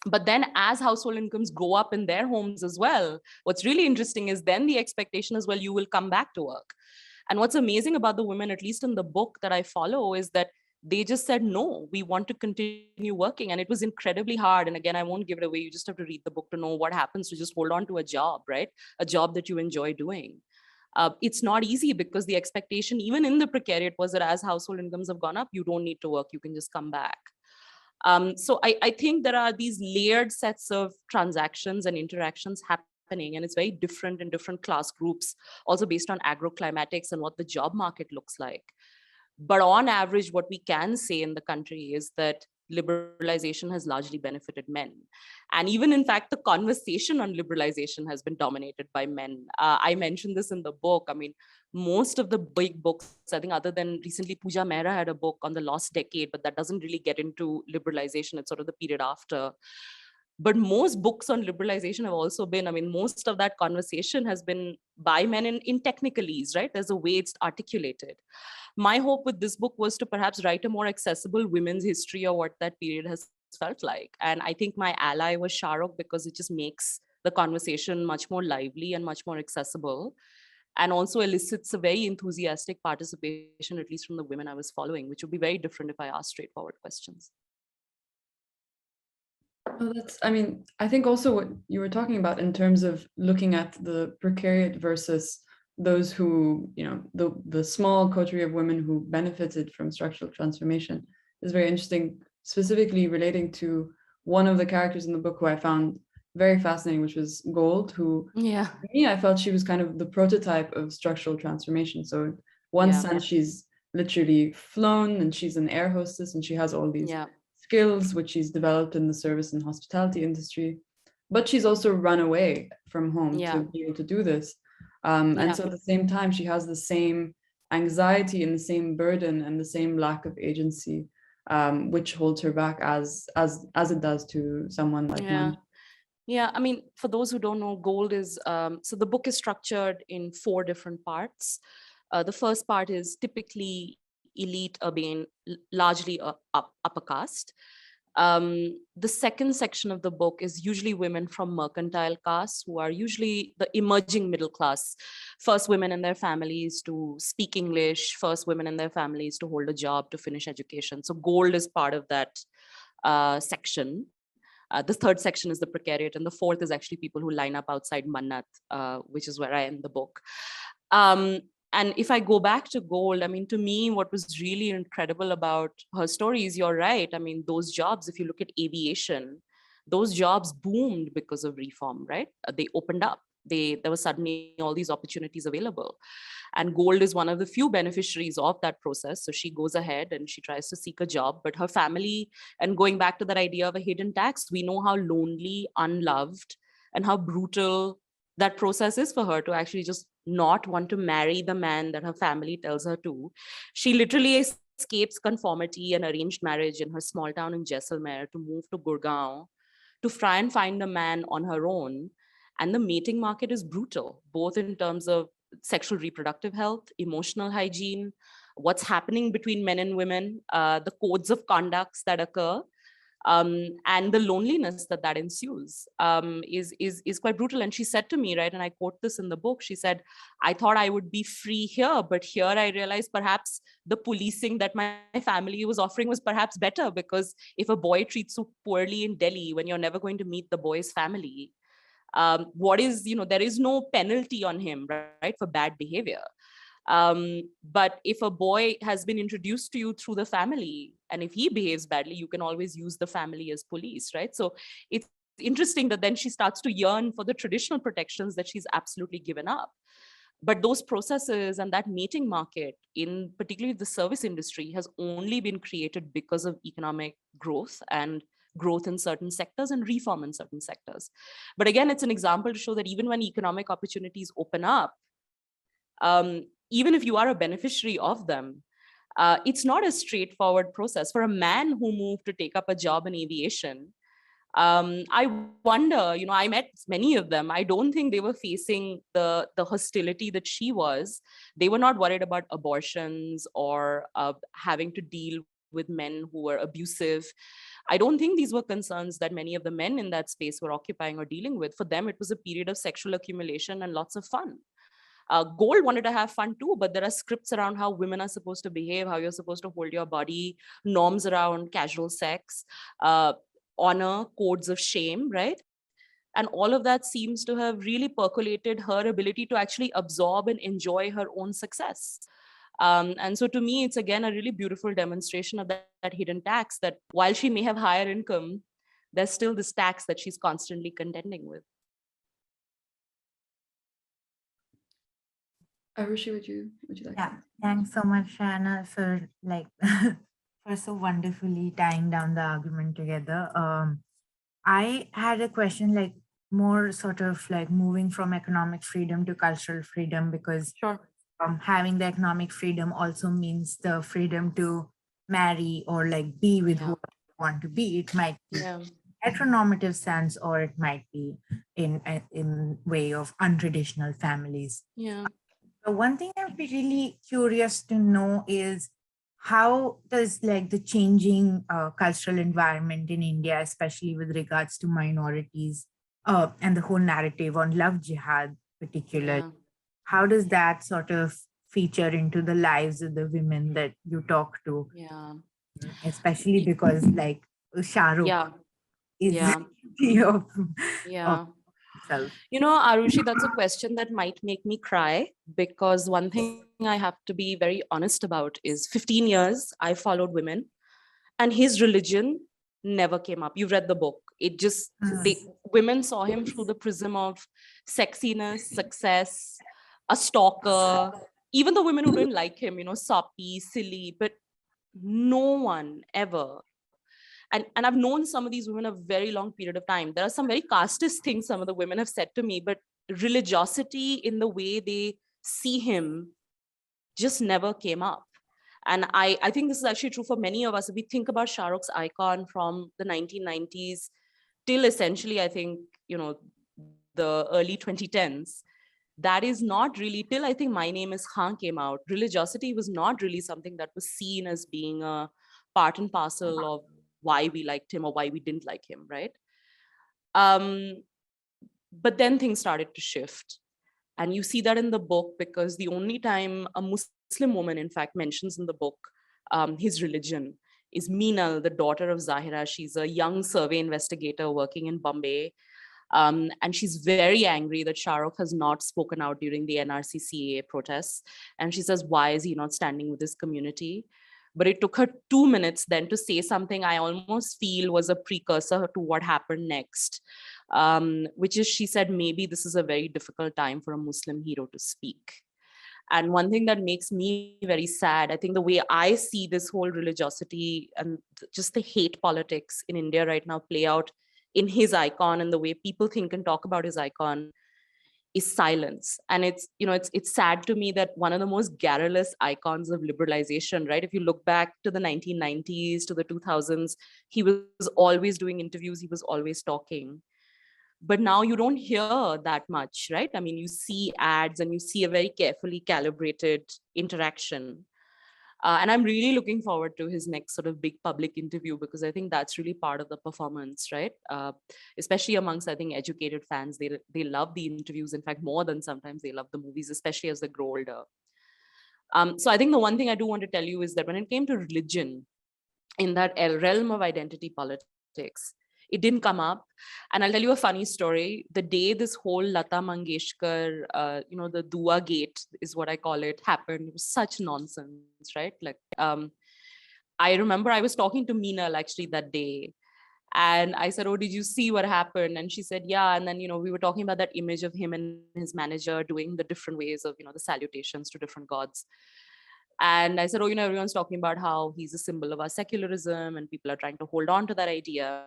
But then as household incomes go up in their homes as well, what's really interesting is then the expectation is, well, you will come back to work. And what's amazing about the women, at least in the book that I follow, is that they just said, no, we want to continue working. And it was incredibly hard. And again, I won't give it away. You just have to read the book to know what happens to just hold on to a job, right? A job that you enjoy doing. It's not easy, because the expectation, even in the precariat, was that as household incomes have gone up, you don't need to work, you can just come back. So I think there are these layered sets of transactions and interactions happening, and it's very different in different class groups, also based on agroclimatics and what the job market looks like. But on average, what we can say in the country is that liberalization has largely benefited men. And even in fact, the conversation on liberalization has been dominated by men. I mentioned this in the book. I mean, most of the big books, I think other than recently Pooja Mehra had a book on the lost decade, but that doesn't really get into liberalization. It's sort of the period after. But most books on liberalization have also been, I mean, most of that conversation has been by men in technicalese, right? There's a way it's articulated. My hope with this book was to perhaps write a more accessible women's history of what that period has felt like. And I think my ally was Shah Rukh, because it just makes the conversation much more lively and much more accessible, and also elicits a very enthusiastic participation, at least from the women I was following, which would be very different if I asked straightforward questions. Well, I mean, I think also what you were talking about in terms of looking at the precariat versus those who, the small coterie of women who benefited from structural transformation is very interesting, specifically relating to one of the characters in the book who I found very fascinating, which was Gold, who, Yeah. for me, I felt she was kind of the prototype of structural transformation. So in one sense, she's literally flown and she's an air hostess and she has all these skills which she's developed in the service and hospitality industry, but she's also run away from home to be able to do this. And so at the same time, she has the same anxiety and the same burden and the same lack of agency, which holds her back as it does to someone like Manju. Yeah, I mean, for those who don't know, Gold is, so the book is structured in 4 different parts. The first part is typically elite, urban, largely upper caste. The second section of the book is usually women from mercantile castes, who are usually the emerging middle class. First women in their families to speak English, first women in their families to hold a job, to finish education. So Gold is part of that section. The third section is the precariat, and the fourth is actually people who line up outside Mannat, which is where I end the book. And if I go back to Gold, I mean, to me, what was really incredible about her story is, you're right. I mean, those jobs, if you look at aviation, those jobs boomed because of reform, right? They opened up. There were suddenly all these opportunities available. And Gold is one of the few beneficiaries of that process. So she goes ahead and she tries to seek a job, but her family, and going back to that idea of a hidden tax, we know how lonely, unloved, and how brutal that process is for her to actually just not want to marry the man that her family tells her to. She literally escapes conformity and arranged marriage in her small town in Jaisalmer to move to Gurgaon to try and find a man on her own. And the mating market is brutal, both in terms of sexual reproductive health, emotional hygiene, what's happening between men and women, the codes of conducts that occur, and the loneliness that ensues is quite brutal. And she said to me, right, and I quote this in the book, she said, I thought I would be free here, but here I realized perhaps the policing that my family was offering was perhaps better, because if a boy treats you poorly in Delhi when you're never going to meet the boy's family, there is no penalty on him, right, for bad behavior. But if a boy has been introduced to you through the family, and if he behaves badly, you can always use the family as police, right? So it's interesting that then she starts to yearn for the traditional protections that she's absolutely given up. But those processes and that mating market, in particularly the service industry, has only been created because of economic growth and growth in certain sectors and reform in certain sectors. But again, it's an example to show that even when economic opportunities open up, even if you are a beneficiary of them, it's not a straightforward process. For a man who moved to take up a job in aviation, I wonder, I met many of them. I don't think they were facing the hostility that she was. They were not worried about abortions or having to deal with men who were abusive. I don't think these were concerns that many of the men in that space were occupying or dealing with. For them, it was a period of sexual accumulation and lots of fun. Gold wanted to have fun too, but there are scripts around how women are supposed to behave, how you're supposed to hold your body, norms around casual sex, honor, codes of shame, right? And all of that seems to have really percolated her ability to actually absorb and enjoy her own success. And so to me, it's again a really beautiful demonstration of that hidden tax, that while she may have higher income, there's still this tax that she's constantly contending with. Arushi, would you like Yeah, to? thanks so much, Shrayana, for for so wonderfully tying down the argument together. I had a question, like more sort of like moving from economic freedom to cultural freedom, because Sure. having the economic freedom also means the freedom to marry or like be with who Yeah. you want to be. It might be Yeah. heteronormative sense, or it might be in way of untraditional families. Yeah. So one thing I would be really curious to know is how does like the changing cultural environment in India, especially with regards to minorities, and the whole narrative on love jihad, particularly, Yeah. how does that sort of feature into the lives of the women that you talk to, Yeah. especially because like Shah Rukh Yeah. is Yeah. of, of Yeah. itself. Arushi, that's a question that might make me cry, because one thing I have to be very honest about is 15 years I followed women, and his religion never came up. You've read the book. It just, women saw him through the prism of sexiness, success, a stalker, even the women who didn't like him, soppy, silly, but no one ever. And I've known some of these women a very long period of time. There are some very casteist things some of the women have said to me, but religiosity in the way they see him just never came up. And I think this is actually true for many of us. If we think about Shah Rukh's icon from the 1990s till essentially, I think, the early 2010s, that is not really, till I think My Name is Khan came out, religiosity was not really something that was seen as being a part and parcel of why we liked him or why we didn't like him, right? Um, but then things started to shift. And you see that in the book, because the only time a Muslim woman, in fact, mentions in the book his religion is Meenal, the daughter of Zahira. She's a young survey investigator working in Bombay. And she's very angry that Shah Rukh has not spoken out during the NRC-CAA protests. And she says, why is he not standing with his community? But it took her 2 minutes then to say something I almost feel was a precursor to what happened next, which is, she said, maybe this is a very difficult time for a Muslim hero to speak. And one thing that makes me very sad, I think the way I see this whole religiosity and just the hate politics in India right now play out in his icon, and the way people think and talk about his icon, is silence. And it's sad to me that one of the most garrulous icons of liberalization, right? If you look back to the 1990s, to the 2000s, he was always doing interviews, he was always talking. But now you don't hear that much, right? I mean, you see ads and you see a very carefully calibrated interaction. And I'm really looking forward to his next sort of big public interview, because I think that's really part of the performance, right? Especially amongst, I think, educated fans, they love the interviews. In fact, more than sometimes they love the movies, especially as they grow older. So I think the one thing I do want to tell you is that when it came to religion, in that realm of identity politics, it didn't come up. And I'll tell you a funny story. The day this whole Lata Mangeshkar, the Dua Gate is what I call it, happened, it was such nonsense, right? Like, I remember I was talking to Meenal actually that day. And I said, oh, did you see what happened? And she said, yeah. And then, we were talking about that image of him and his manager doing the different ways of, the salutations to different gods. And I said, oh, everyone's talking about how he's a symbol of our secularism and people are trying to hold on to that idea.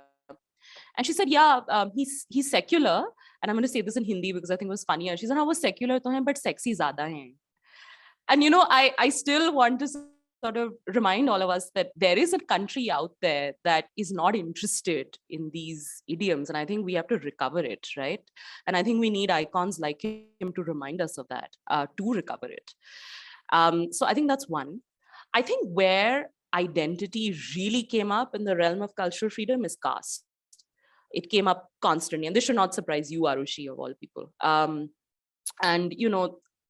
And she said, yeah, he's secular. And I'm going to say this in Hindi because I think it was funnier. She said, no, was secular to hai, but sexy zyada hai. And, I still want to sort of remind all of us that there is a country out there that is not interested in these idioms. And I think we have to recover it, right? And I think we need icons like him to remind us of that, to recover it. So I think that's one. I think where identity really came up in the realm of cultural freedom is caste. It came up constantly. And this should not surprise you, Arushi, of all people. And,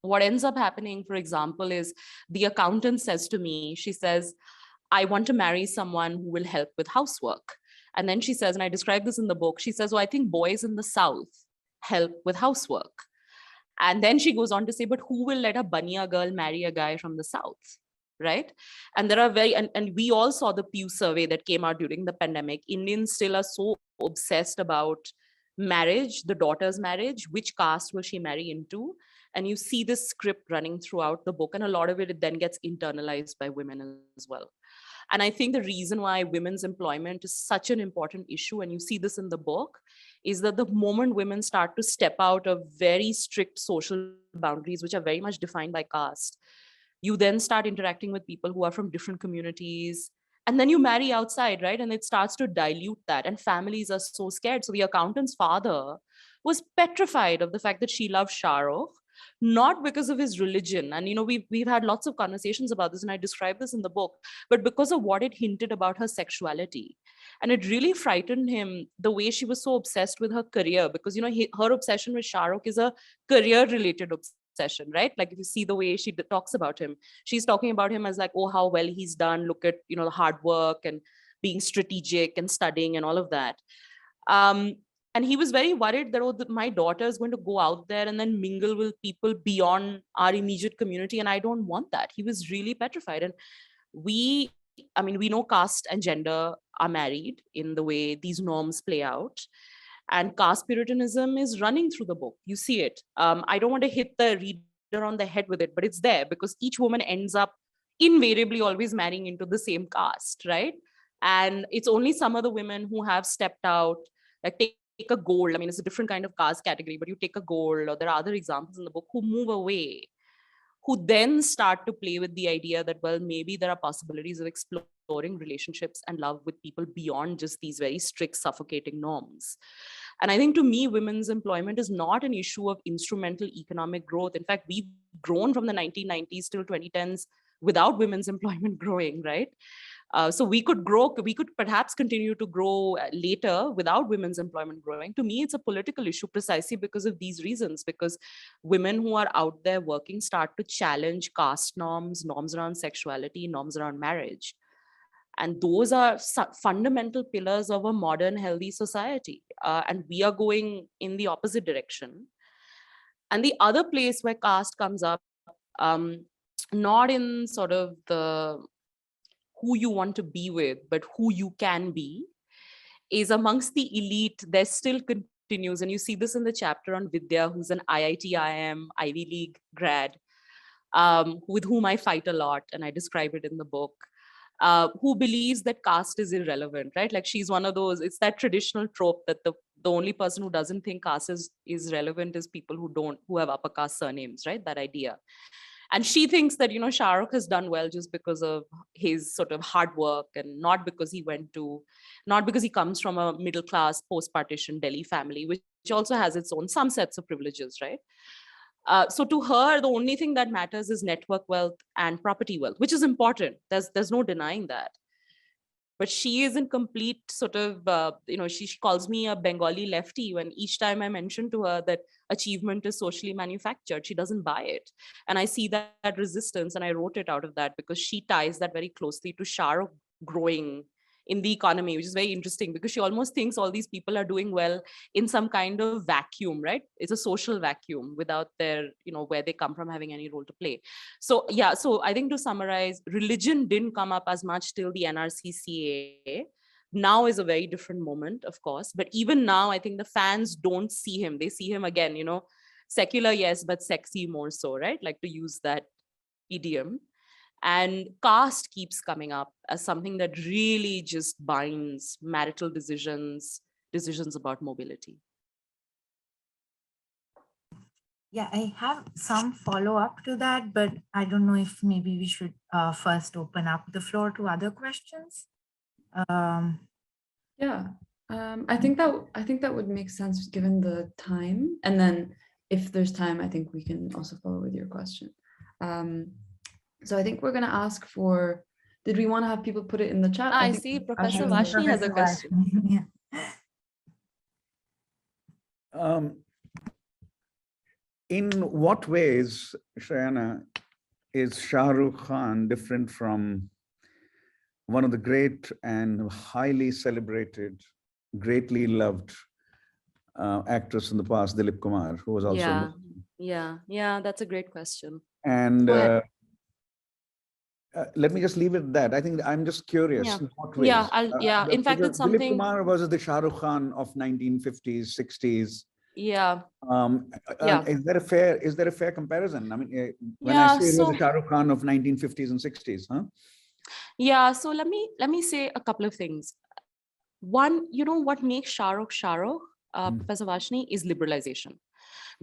what ends up happening, for example, is the accountant says to me, she says, I want to marry someone who will help with housework. And then she says, and I describe this in the book, she says, oh, I think boys in the South help with housework. And then she goes on to say, but who will let a Bania girl marry a guy from the South? Right? And there are and we all saw the Pew survey that came out during the pandemic. Indians still are so obsessed about marriage, the daughter's marriage, which caste will she marry into? And you see this script running throughout the book, and a lot of it then gets internalized by women as well. And I think the reason why women's employment is such an important issue, and you see this in the book, is that the moment women start to step out of very strict social boundaries, which are very much defined by caste, you then start interacting with people who are from different communities. And then you marry outside, right? And it starts to dilute that. And families are so scared. So the accountant's father was petrified of the fact that she loved Shah Rukh, not because of his religion. And, we've had lots of conversations about this, and I describe this in the book, but because of what it hinted about her sexuality. And it really frightened him, the way she was so obsessed with her career, because, her obsession with Shah Rukh is a career-related obsession, right? Like if you see the way she talks about him, she's talking about him as like, oh, how well he's done. Look at, the hard work and being strategic and studying and all of that. And he was very worried that, oh, my daughter is going to go out there and then mingle with people beyond our immediate community. And I don't want that. He was really petrified. And we know caste and gender are married in the way these norms play out. And caste puritanism is running through the book. You see it. I don't want to hit the reader on the head with it, but it's there because each woman ends up invariably always marrying into the same caste, right? And it's only some of the women who have stepped out, like take a gold. It's a different kind of caste category, but you take a gold, or there are other examples in the book, who move away, who then start to play with the idea that, well, maybe there are possibilities of exploring relationships and love with people beyond just these very strict, suffocating norms. And I think, to me, women's employment is not an issue of instrumental economic growth. In fact, we've grown from the 1990s till 2010s without women's employment growing, right? So we could perhaps continue to grow later without women's employment growing. To me, it's a political issue precisely because of these reasons, because women who are out there working start to challenge caste norms, norms around sexuality, norms around marriage. And those are fundamental pillars of a modern, healthy society. And we are going in the opposite direction. And the other place where caste comes up, not in sort of the who you want to be with, but who you can be, is amongst the elite. There still continues, and you see this in the chapter on Vidya, who's an IIT IIM Ivy League grad, with whom I fight a lot, and I describe it in the book, who believes that caste is irrelevant, right? Like she's one of those, it's that traditional trope that the only person who doesn't think caste is relevant is people who have upper caste surnames, right? That idea. And she thinks that, Shah Rukh has done well just because of his sort of hard work, and not because he comes from a middle class post-partition Delhi family, which also has its own some sets of privileges, right? So to her, the only thing that matters is network wealth and property wealth, which is important. There's no denying that. But she is in complete sort of, she calls me a Bengali lefty when each time I mention to her that achievement is socially manufactured, she doesn't buy it. And I see that resistance, and I wrote it out of that because she ties that very closely to Shah Rukh growing in the economy, which is very interesting because she almost thinks all these people are doing well in some kind of vacuum, right? It's a social vacuum without their, where they come from having any role to play. So yeah, so I think to summarize, religion didn't come up as much till the NRCCA. Now is a very different moment, of course. But even now, I think the fans don't see him. They see him again, secular, yes, but sexy more so, right? Like to use that idiom. And caste keeps coming up as something that really just binds marital decisions about mobility. Yeah, I have some follow-up to that, but I don't know if maybe we should first open up the floor to other questions. Yeah, I think that would make sense given the time. And then if there's time, I think we can also follow with your question. So I think we're going to ask for, did we want to have people put it in the chat? I see Professor Vashni has a question. In what ways, Shrayana, is Shah Rukh Khan different from one of the great and highly celebrated, greatly loved actress in the past, Dilip Kumar, who was also... Yeah, that's a great question. And let me just leave it at that. I think I'm just curious Yeah. in what ways. Yeah. In fact, it's Dilip something. Kumar was the Shah Rukh Khan of 1950s, 60s. Yeah. Is there a fair comparison? I mean, when I Yeah. say he was So the Shah Rukh Khan of 1950s and 60s, huh? yeah. So let me say a couple of things. One, what makes Shah Rukh, Professor Vashni, is liberalization.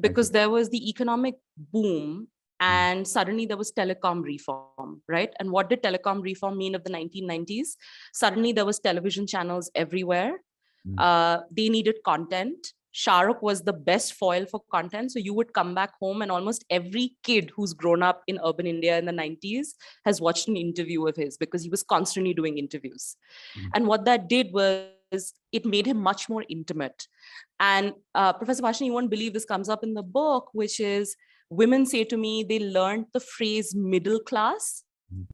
Because there was the economic boom and suddenly there was telecom reform, right? And what did telecom reform mean of the 1990s? Suddenly there was television channels everywhere. They needed content. Shah Rukh was the best foil for content. So you would come back home and almost every kid who's grown up in urban India in the 90s has watched an interview of his because he was constantly doing interviews. And what that did was it made him much more intimate. And Professor Vashni, you won't believe this comes up in the book, which is women say to me, they learned the phrase middle class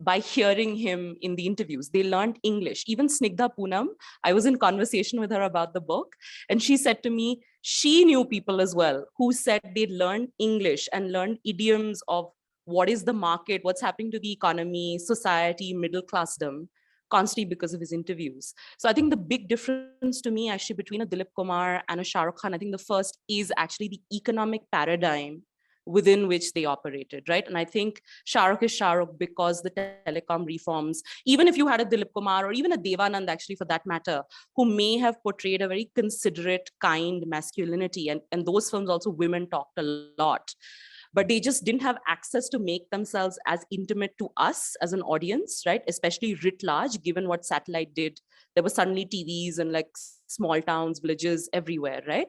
by hearing him in the interviews. They learned English. Even Snigdha Poonam, I was in conversation with her about the book, and she said to me, she knew people as well who said they learned English and learned idioms of what is the market, what's happening to the economy, society, middle classdom, constantly because of his interviews. So I think the big difference to me actually between a Dilip Kumar and a Shah Rukh Khan, I think the first is actually the economic paradigm within which they operated, right? And I think Shah Rukh is Shah Rukh because the telecom reforms, even if you had a Dilip Kumar or even a Devanand actually for that matter, who may have portrayed a very considerate, kind masculinity, and those films also women talked a lot, but they just didn't have access to make themselves as intimate to us as an audience, right? Especially writ large, given what satellite did. There were suddenly TVs and like small towns, villages everywhere, right?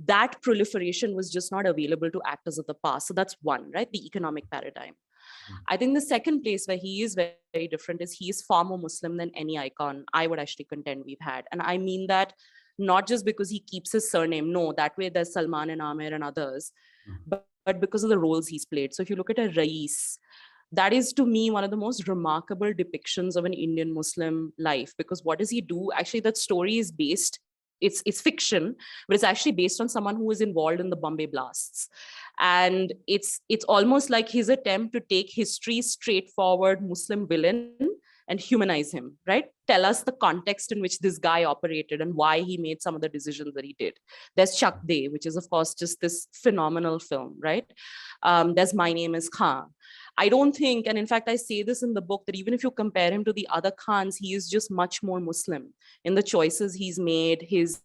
That proliferation was just not available to actors of the past. So that's one, right? The economic paradigm. I think the second place where he is very, very different is he is far more Muslim than any icon I would actually contend we've had. And I mean that not just because he keeps his surname. No, that way there's Salman and Amir and others, but because of the roles he's played. So if you look at a Rais, that is to me one of the most remarkable depictions of an Indian Muslim life, because what does he do? Actually, that story is based, it's fiction, but it's actually based on someone who was involved in the Bombay blasts. And it's almost like his attempt to take history's straightforward Muslim villain and humanize him, right? Tell us the context in which this guy operated and why he made some of the decisions that he did. There's Chak De, which is of course just this phenomenal film, right? There's My Name is Khan. I don't think, and in fact, I say this in the book, that even if you compare him to the other Khans, he is just much more Muslim in the choices he's made, his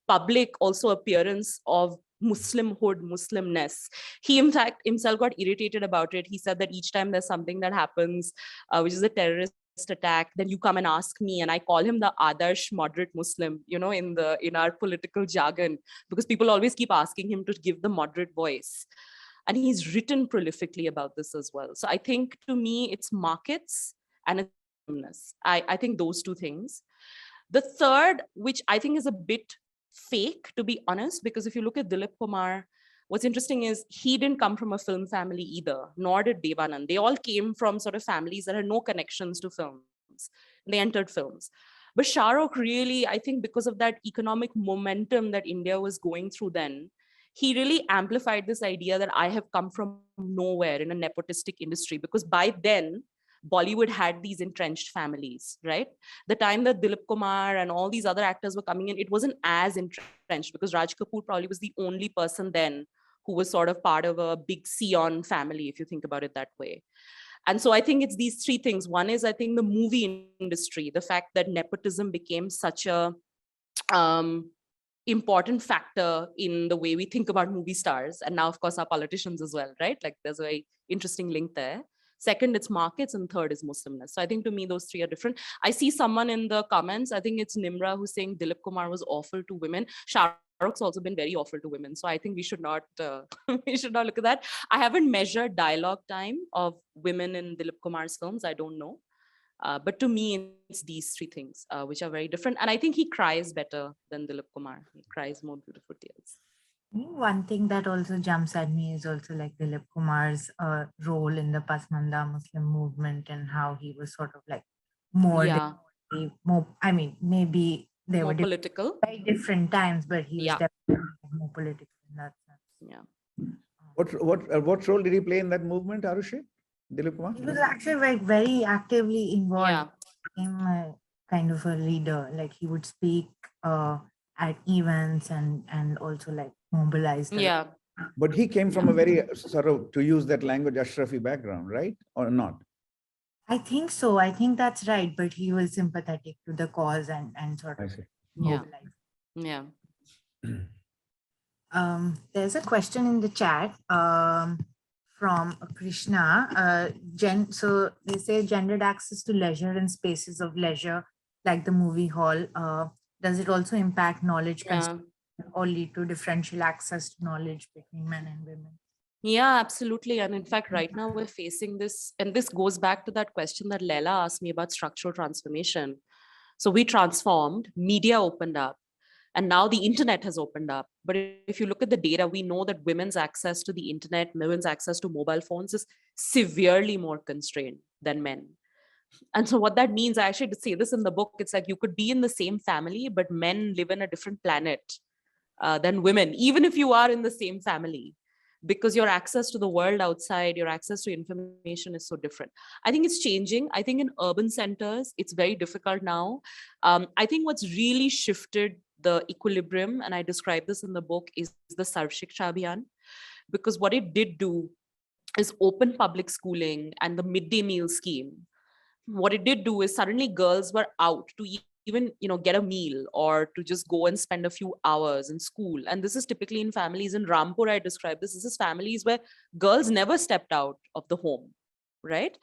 public also appearance of Muslimhood, Muslimness. He, in fact, himself got irritated about it. He said that each time there's something that happens, which is a terrorist attack, then you come and ask me, and I call him the Adarsh moderate Muslim, in our political jargon, because people always keep asking him to give the moderate voice. And he's written prolifically about this as well. So I think to me, it's markets and it's I think those two things. The third, which I think is a bit fake, to be honest, because if you look at Dilip Kumar, what's interesting is he didn't come from a film family either, nor did Devanand. They all came from sort of families that had no connections to films. They entered films. But Shah Rukh really, I think because of that economic momentum that India was going through then, he really amplified this idea that I have come from nowhere in a nepotistic industry, because by then, Bollywood had these entrenched families, right? The time that Dilip Kumar and all these other actors were coming in, it wasn't as entrenched because Raj Kapoor probably was the only person then who was sort of part of a big Sion family, if you think about it that way. And so I think it's these three things. One is, I think, the movie industry, the fact that nepotism became such a important factor in the way we think about movie stars. And now, of course, our politicians as well, right? Like there's a very interesting link there. Second, it's markets, and third is Muslimness. So I think to me, those three are different. I see someone in the comments, I think it's Nimra, who's saying Dilip Kumar was awful to women. Shah Rukh's also been very awful to women. So I think we should not we should not look at that. I haven't measured dialogue time of women in Dilip Kumar's films. I don't know. But to me, it's these three things, which are very different. And I think he cries better than Dilip Kumar. He cries more beautiful tears. One thing that also jumps at me is also like Dilip Kumar's role in the Pasmanda Muslim movement and how he was sort of like more, I mean, maybe they more were political, very different times, but he was definitely more political in that sense. Yeah. What role did he play in that movement, Arushi? Dilip Kumar? He was actually like very actively involved. Yeah. Became a kind of a leader. Like he would speak at events and also like mobilize the. Yeah. But he came from a very sort of, to use that language, Ashrafi background, right? Or not? I think so. I think that's right. But he was sympathetic to the cause and sort I of see. Yeah. mobilized. Yeah. There's a question in the chat from Krishna. So they say gendered access to leisure and spaces of leisure, like the movie hall. Does it also impact knowledge Yeah. or lead to differential access to knowledge between men and women? Yeah, absolutely. And in fact, right now we're facing this, and this goes back to that question that Leila asked me about structural transformation. So we transformed, media opened up, and now the internet has opened up. But if you look at the data, we know that women's access to the internet, women's access to mobile phones is severely more constrained than men. And so what that means, I actually did say this in the book, it's like you could be in the same family, but men live in a different planet than women, even if you are in the same family, because your access to the world outside, your access to information is so different. I think it's changing. I think in urban centers, it's very difficult now. I think what's really shifted the equilibrium, and I describe this in the book, is the Sarv Shiksha Abhiyan, because what it did do is open public schooling and the midday meal scheme. What it did do is suddenly girls were out to even get a meal or to just go and spend a few hours in school. And this is typically in families in Rampur. I describe this is families where girls never stepped out of the home, right?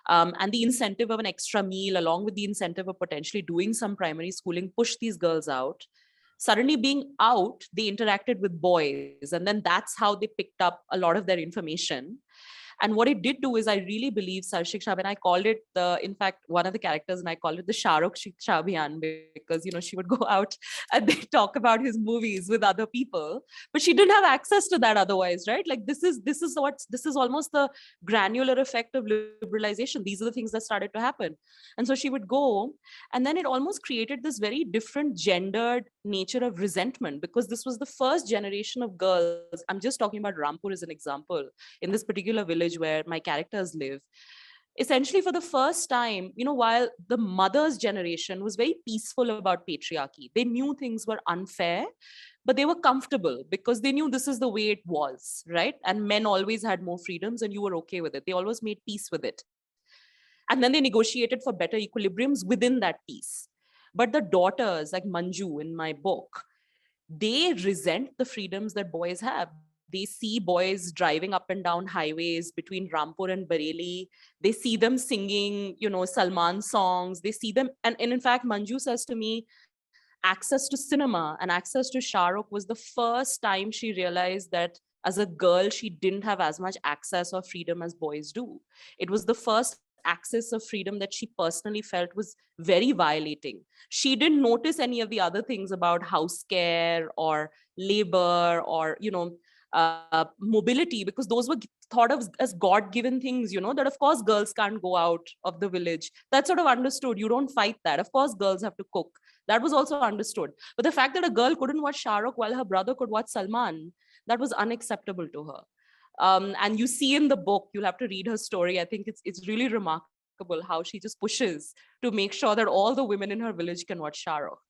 And the incentive of an extra meal along with the incentive of potentially doing some primary schooling pushed these girls out. Suddenly being out, they interacted with boys, and then that's how they picked up a lot of their information. And what it did do is, I really believe Sarv Shiksha, and I called it in fact, one of the characters, and I called it the Shah Rukh Shiksha Abhiyan, because, she would go out and they talk about his movies with other people, but she didn't have access to that otherwise, right? Like this is almost the granular effect of liberalization. These are the things that started to happen. And so she would go, and then it almost created this very different gendered nature of resentment, because this was the first generation of girls. I'm just talking about Rampur as an example, in this particular village where my characters live. Essentially, for the first time, while the mother's generation was very peaceful about patriarchy, they knew things were unfair, but they were comfortable because they knew this is the way it was, right? And men always had more freedoms and you were okay with it. They always made peace with it. And then they negotiated for better equilibriums within that peace. But the daughters, like Manju in my book, they resent the freedoms that boys have. They see boys driving up and down highways between Rampur and Bareilly. They see them singing, Salman songs. They see them. And in fact, Manju says to me, access to cinema and access to Shah Rukh was the first time she realized that as a girl, she didn't have as much access or freedom as boys do. It was the first access of freedom that she personally felt was very violating. She didn't notice any of the other things about house care or labor or, mobility, because those were thought of as God-given things, that of course girls can't go out of the village. That's sort of understood. You don't fight that. Of course girls have to cook. That was also understood. But the fact that a girl couldn't watch Shah Rukh while her brother could watch Salman, that was unacceptable to her. And you see in the book, you'll have to read her story. I think it's really remarkable how she just pushes to make sure that all the women in her village can watch Shah Rukh.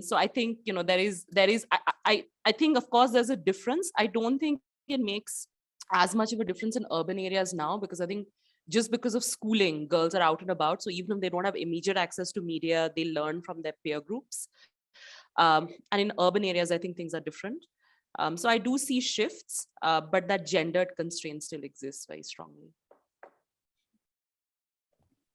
So I think, I think, of course, there's a difference. I don't think it makes as much of a difference in urban areas now, because I think just because of schooling, girls are out and about. So even if they don't have immediate access to media, they learn from their peer groups. And in urban areas, I think things are different. So I do see shifts, but that gendered constraint still exists very strongly.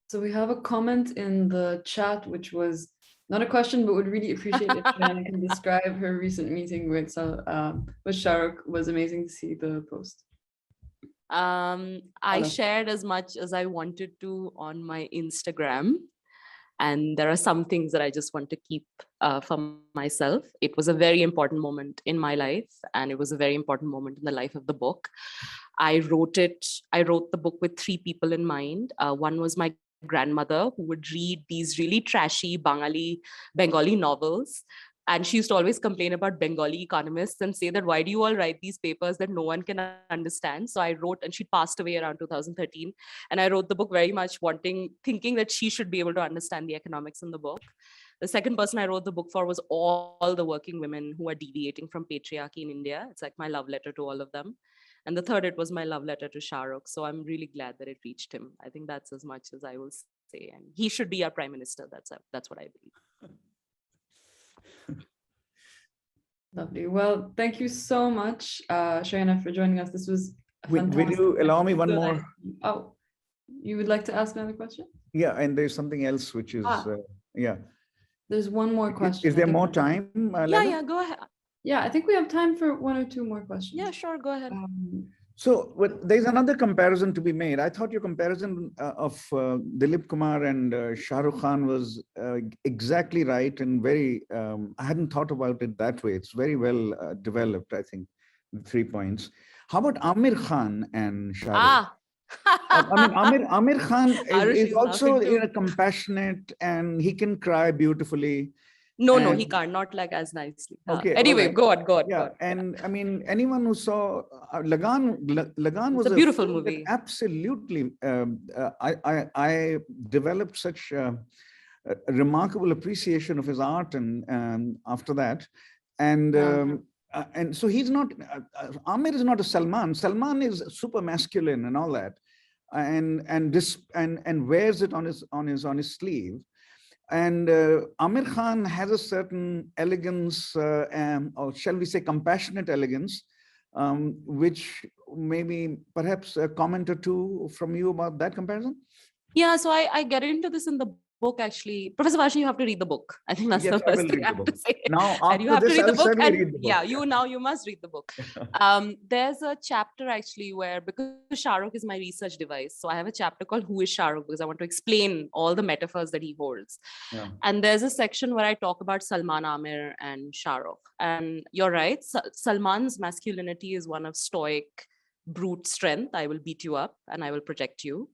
So we have a comment in the chat, which was not a question, but would really appreciate if Shrayana can describe her recent meeting with Shahrukh. Was amazing to see the post. I shared as much as I wanted to on my Instagram. And there are some things that I just want to keep for myself. It was a very important moment in my life, and it was a very important moment in the life of the book. I wrote the book with 3 people in mind. One was my grandmother, who would read these really trashy Bengali novels And she used to always complain about Bengali economists and say that, why do you all write these papers that no one can understand? So I wrote, and she passed away around 2013. And I wrote the book very much thinking that she should be able to understand the economics in the book. The second person I wrote the book for was all the working women who are deviating from patriarchy in India. It's like my love letter to all of them. And the third, it was my love letter to Shah Rukh. So I'm really glad that it reached him. I think that's as much as I will say. And he should be our prime minister. That's what I believe. Lovely. Well, thank you so much, Shrayana, for joining us. This was fantastic. Will you allow me one more? Oh, you would like to ask another question? Yeah, and there's something else which is, yeah. There's one more question. Is there more time? Yeah, go ahead. Yeah, I think we have time for one or two more questions. Yeah, sure, go ahead. So there's another comparison to be made. I thought your comparison of Dilip Kumar and Shah Rukh Khan was exactly right and very, I hadn't thought about it that way. It's very well developed, I think, the 3 points. How about Amir Khan and Shah Rukh? I mean, Amir Khan is also compassionate and he can cry beautifully. No, he can't, not like as nicely. Okay. Anyway, right. go on. Yeah, and I mean, anyone who saw Lagan was a beautiful movie. Absolutely. I developed such a remarkable appreciation of his art and after that. And so he's not, Amir is not a Salman. Salman is super masculine and all that, and wears it on his sleeve. And Amir Khan has a certain elegance, or shall we say compassionate elegance, which maybe perhaps a comment or two from you about that comparison? Yeah, so I get into this in the book, actually. Professor Vashi, you have to read the book. I think that's the first thing I have to say. Now, and you have to read the book. Read the book. Yeah, you must read the book. There's a chapter actually where, because Shah Rukh is my research device, so I have a chapter called Who is Shah Rukh? Because I want to explain all the metaphors that he holds. Yeah. And there's a section where I talk about Salman Amir and Shah Rukh. And you're right, Salman's masculinity is one of stoic, brute strength. I will beat you up and I will protect you.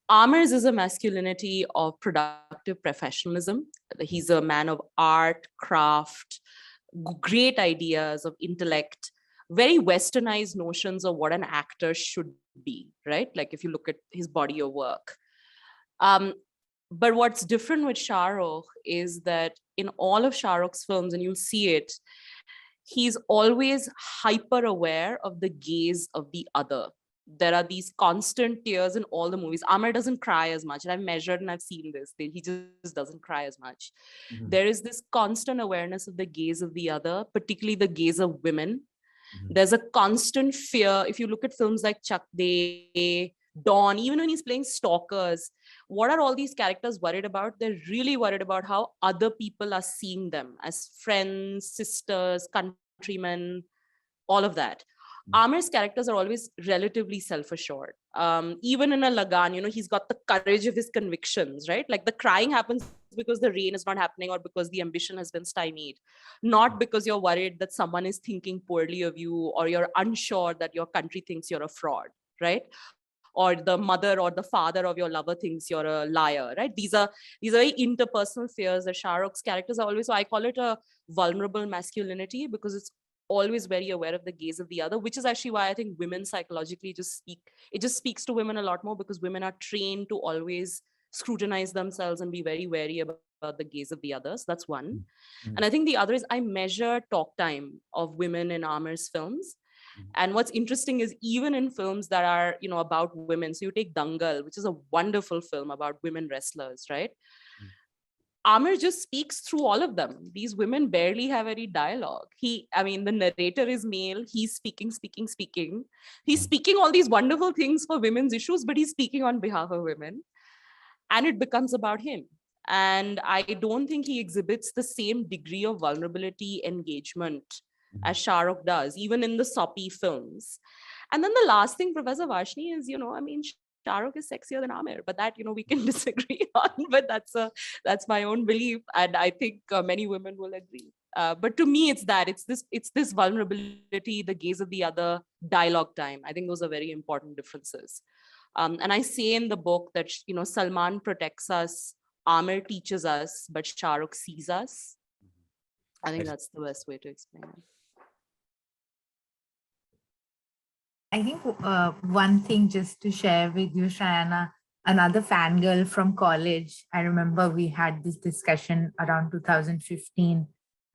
Amir's is a masculinity of productive professionalism. He's a man of art, craft, great ideas of intellect, very westernized notions of what an actor should be, right? Like if you look at his body of work. But what's different with Shah Rukh is that in all of Shah Rukh's films, and you'll see it, he's always hyper aware of the gaze of the other. There are these constant tears in all the movies. Amir doesn't cry as much, and I've measured and I've seen this. He just doesn't cry as much. Mm-hmm. There is this constant awareness of the gaze of the other, particularly the gaze of women. Mm-hmm. There's a constant fear. If you look at films like Chak De, Dawn, even when he's playing stalkers, what are all these characters worried about? They're really worried about how other people are seeing them as friends, sisters, countrymen, all of that. Amir's characters are always relatively self-assured. Even in a Lagan, he's got the courage of his convictions, right? Like the crying happens because the rain is not happening or because the ambition has been stymied, not because you're worried that someone is thinking poorly of you or you're unsure that your country thinks you're a fraud, right? Or the mother or the father of your lover thinks you're a liar, right? These are very interpersonal fears that Shah Rukh's characters are always. So I call it a vulnerable masculinity because it's always very aware of the gaze of the other, which is actually why I think women psychologically it just speaks to women a lot more, because women are trained to always scrutinize themselves and be very wary about the gaze of the others. That's one. Mm-hmm. And I think the other is I measure talk time of women in Amir's films. Mm-hmm. And what's interesting is even in films that are, about women, so you take Dangal, which is a wonderful film about women wrestlers, right? Mm-hmm. Amir just speaks through all of them. These women barely have any dialogue. The narrator is male. He's speaking. He's speaking all these wonderful things for women's issues, but he's speaking on behalf of women. And it becomes about him. And I don't think he exhibits the same degree of vulnerability, engagement as Shah Rukh does, even in the soppy films. And then the last thing, Professor Vashni, is, Shah Rukh is sexier than Amir, but that, we can disagree on, but that's my own belief. And I think many women will agree. But to me, it's this vulnerability, the gaze of the other, dialogue time. I think those are very important differences. And I say in the book that, Salman protects us, Amir teaches us, but Shah Rukh sees us. I think that's the best way to explain it. I think one thing just to share with you, Shrayana, another fangirl from college. I remember we had this discussion around 2015.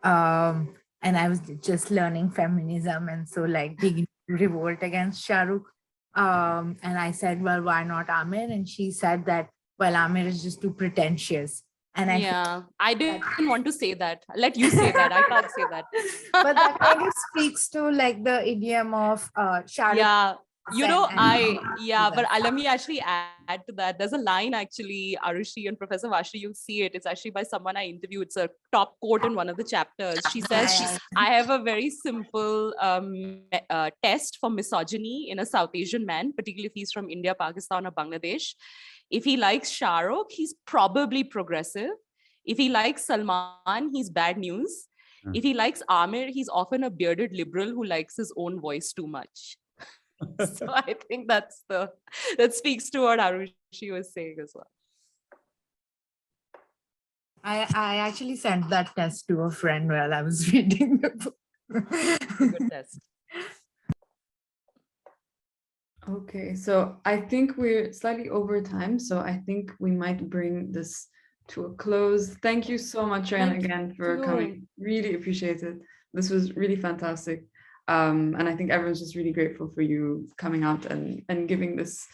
And I was just learning feminism. And so like big revolt against Shah Rukh. And I said, well, why not Amir? And she said that, well, Amir is just too pretentious. And I didn't want to say that. Let you say that. I can't say that. But that kind of speaks to like the idiom of Shah Rukh. Yeah. But let me actually add to that. There's a line actually, Arushi and Professor Vashri, you'll see it. It's actually by someone I interviewed. It's a top quote in one of the chapters. She says, I have a very simple test for misogyny in a South Asian man, particularly if he's from India, Pakistan, or Bangladesh. If he likes Shah Rukh, he's probably progressive. If he likes Salman, he's bad news. If he likes Amir, he's often a bearded liberal who likes his own voice too much. So I think that speaks to what Arushi was saying as well. I actually sent that test to a friend while I was reading the book. Good test. Okay, so I think we're slightly over time, so I think we might bring this to a close. Thank you so much, Shrayana, again for coming. Really appreciate it. This was really fantastic. And I think everyone's just really grateful for you coming out and giving this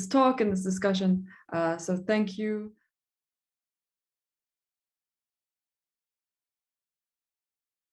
talk and this discussion. So thank you.